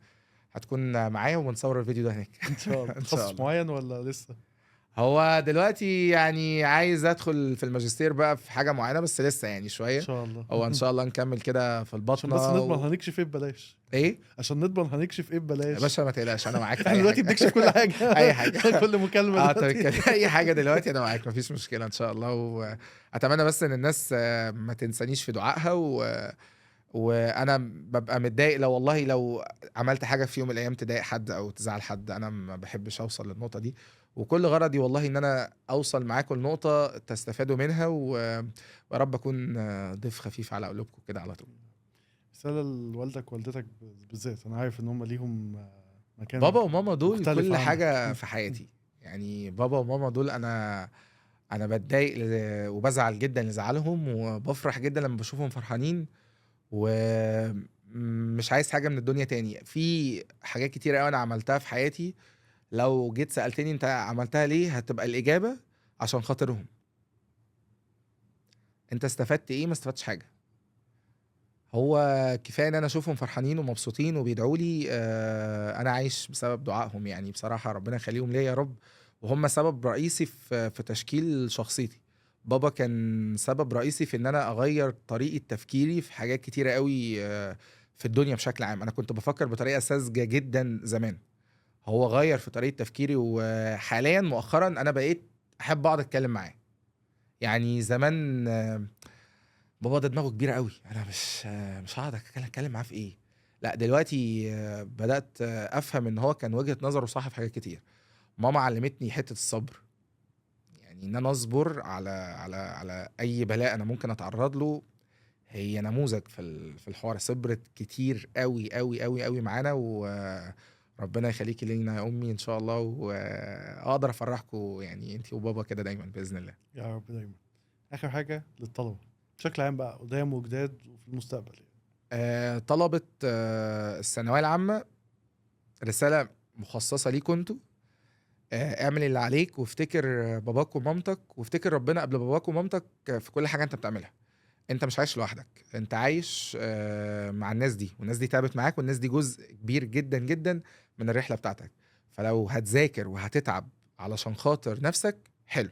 S2: هتكون معايا ونصور الفيديو ده هناك
S1: ان شاء الله. تخصص معين ولا لسه؟
S2: هو دلوقتي يعني عايز ادخل في الماجستير بقى في حاجه معينه، بس لسه يعني شويه.
S1: ان شاء الله.
S2: هو ان شاء الله نكمل كده في البطنه.
S1: عشان بس نضمن هنكشف ايه ببلاش.
S2: ايه
S1: عشان نضمن هنكشف ايه ببلاش
S2: يا باشا؟ ما تقلقش انا معاك في
S1: احنا
S2: اي
S1: دلوقتي
S2: حاجه.
S1: بنكشف كل حاجه.
S2: اي حاجه
S1: كل مكالمه دلوقتي.
S2: اي حاجه دلوقتي انا معاك، مفيش مشكله ان شاء الله. واتمنى بس ان الناس ما تنسانيش في دعائها. وانا ببقى متضايق لو عملت حاجه في يوم من الايام تضايق حد او تزعل حد. انا ما بحبش اوصل للنقطه دي، وكل غرضي والله ان انا اوصل معاكم لنقطه تستفادوا منها، ويا رب اكون ضيف خفيف على قلوبكم كده على طول.
S1: رساله لوالدك ووالدتك بالذات، انا عارف ان هم ليهم مكان.
S2: بابا وماما دول كل
S1: عنك.
S2: حاجه في حياتي يعني. بابا وماما دول انا بتضايق وبزعل جدا لزعلهم، وبفرح جدا لما بشوفهم فرحانين، ومش عايز حاجه من الدنيا تاني. في حاجات كتير قوي انا عملتها في حياتي، لو جيت سالتني انت عملتها ليه هتبقى الاجابه عشان خاطرهم. انت استفدت ايه؟ ما استفدتش حاجه. هو كفايه ان انا اشوفهم فرحانين ومبسوطين وبيدعوا لي، انا عايش بسبب دعائهم يعني. بصراحه ربنا يخليهم ليا يا رب، وهم سبب رئيسي في تشكيل شخصيتي. بابا كان سبب رئيسي في ان انا اغير طريقه تفكيري في حاجات كتيره قوي في الدنيا بشكل عام. انا كنت بفكر بطريقه ساذجه جدا زمان، هو غير في طريقه تفكيري، وحاليا مؤخرا انا بقيت احب اقعد اتكلم معاه. يعني زمان بابا ده دماغه كبيره قوي، انا مش هقعد اتكلم معاه في ايه. لا دلوقتي بدات افهم ان هو كان وجهه نظره صح في حاجات كتير. ماما علمتني حته الصبر، يعني ان انا اصبر على اي بلاء انا ممكن اتعرض له. هي نموذج في الحوار، صبرت كتير قوي قوي قوي قوي معانا، وربنا يخليكي لينا يا امي ان شاء الله، واقدر افرحكم يعني انتي وبابا كده دايما باذن الله.
S1: يا رب دايما. اخر حاجه للطلبه بشكل عام بقى، قدام وجداد وفي المستقبل يعني.
S2: طلبة الثانوية العامة، رسالة مخصصة ليكوا انتوا. اعمل اللي عليك، وافتكر باباك ومامتك، وافتكر ربنا قبل باباك ومامتك في كل حاجة انت بتعملها. انت مش عايش لوحدك، انت عايش مع الناس دي، والناس دي تعبت معاك، والناس دي جزء كبير جدا جدا من الرحلة بتاعتك. فلو هتذاكر وهتتعب علشان خاطر نفسك حلو،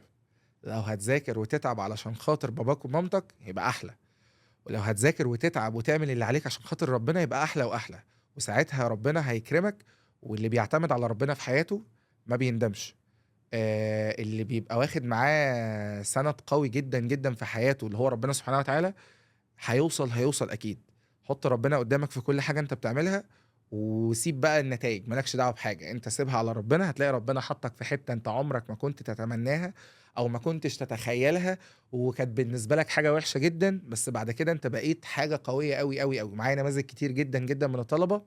S2: لو هتذاكر وتتعب علشان خاطر باباك ومامتك يبقى احلى، ولو هتذاكر وتتعب وتعمل اللي عليك عشان خاطر ربنا يبقى احلى واحلى. وساعتها ربنا هيكرمك، واللي بيعتمد على ربنا في حياته ما بيندمش. اللي بيبقى واخد معاه سند قوي جدا جدا في حياته اللي هو ربنا سبحانه وتعالى، هيوصل اكيد. حط ربنا قدامك في كل حاجة انت بتعملها، وسيب بقى النتائج، مالكش دعوه بحاجه، انت سيبها على ربنا. هتلاقي ربنا حطك في حته انت عمرك ما كنت تتمناها او ما كنتش تتخيلها، وكانت بالنسبه لك حاجه وحشه جدا، بس بعد كده انت بقيت حاجه قويه قوي قوي قوي. معايا نماذج كتير جدا جدا من الطلبه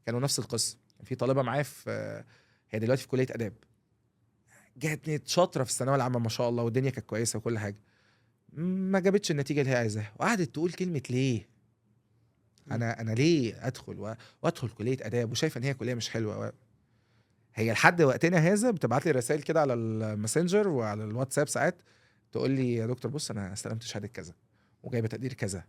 S2: كانوا نفس القصه. كان في طالبه معايا في هي دلوقتي في كليه اداب، كانت شاطره في الثانويه العامه ما شاء الله، والدنيا كانت كويسه وكل حاجه، ما جابتش النتيجه اللي هي عايزاها، وقعدت تقول كلمه ليه. انا ليه وادخل كليه اداب وشايفه ان هي كليه مش حلوه. هي لحد وقتنا هذا بتبعت لي رسائل كده على الماسنجر وعلى الواتساب ساعات، تقول لي يا دكتور بص انا استلمت شهاده كذا وجايبه تقدير كذا،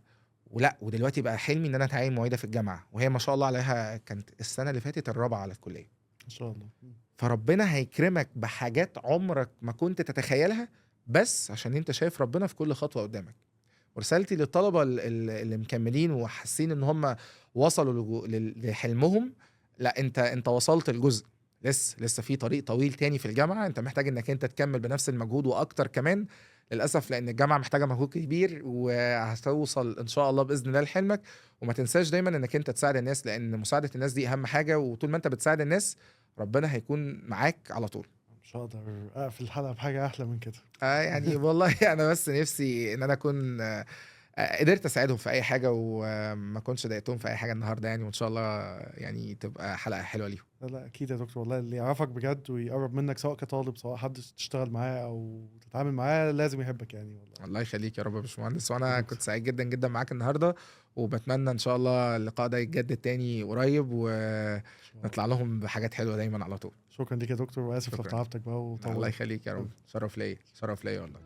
S2: ولا ودلوقتي بقى حلمي ان انا اتعين معيده في الجامعه، وهي ما شاء الله عليها كانت السنه اللي فاتت الرابعه على الكليه.
S1: ان شاء الله.
S2: فربنا هيكرمك بحاجات عمرك ما كنت تتخيلها، بس عشان انت شايف ربنا في كل خطوه قدامك. ورسالتي للطلبه اللي مكملين وحاسين ان هم وصلوا لحلمهم، لا انت وصلت الجزء، لسه في طريق طويل تاني في الجامعه، انت محتاج انك انت تكمل بنفس المجهود واكتر كمان للاسف، لان الجامعه محتاجه مجهود كبير، وهتوصل ان شاء الله باذن الله لحلمك. وما تنساش دايما انك انت تساعد الناس، لان مساعده الناس دي اهم حاجه، وطول ما انت بتساعد الناس ربنا هيكون معاك على طول.
S1: مش هقدر اقفل الحلقه بحاجه احلى من كده.
S2: يعني والله انا بس نفسي ان انا اكون قدرت اساعدهم في اي حاجه، وما كنتش ضايقتهم في اي حاجه النهارده يعني، وان شاء الله يعني تبقى حلقه حلوه ليهم.
S1: لا اكيد يا دكتور، والله اللي يعرفك بجد ويقرب منك سواء كطالب سواء حد تشتغل معاه او تتعامل معاه لازم يحبك يعني. والله
S2: الله يخليك يا رب يا باشمهندس، وانا
S1: دكتور.
S2: كنت سعيد جدا جدا معاك النهارده، وبتمنى ان شاء الله اللقاء ده يتجدد تاني قريب، ونطلع لهم بحاجات حلوه دايما على طول.
S1: شكرا ليك يا دكتور، واسف لو
S2: شكراً.
S1: تعبتك بقى
S2: الله
S1: وطولت.
S2: يخليك يا رب، شرف ليا والله.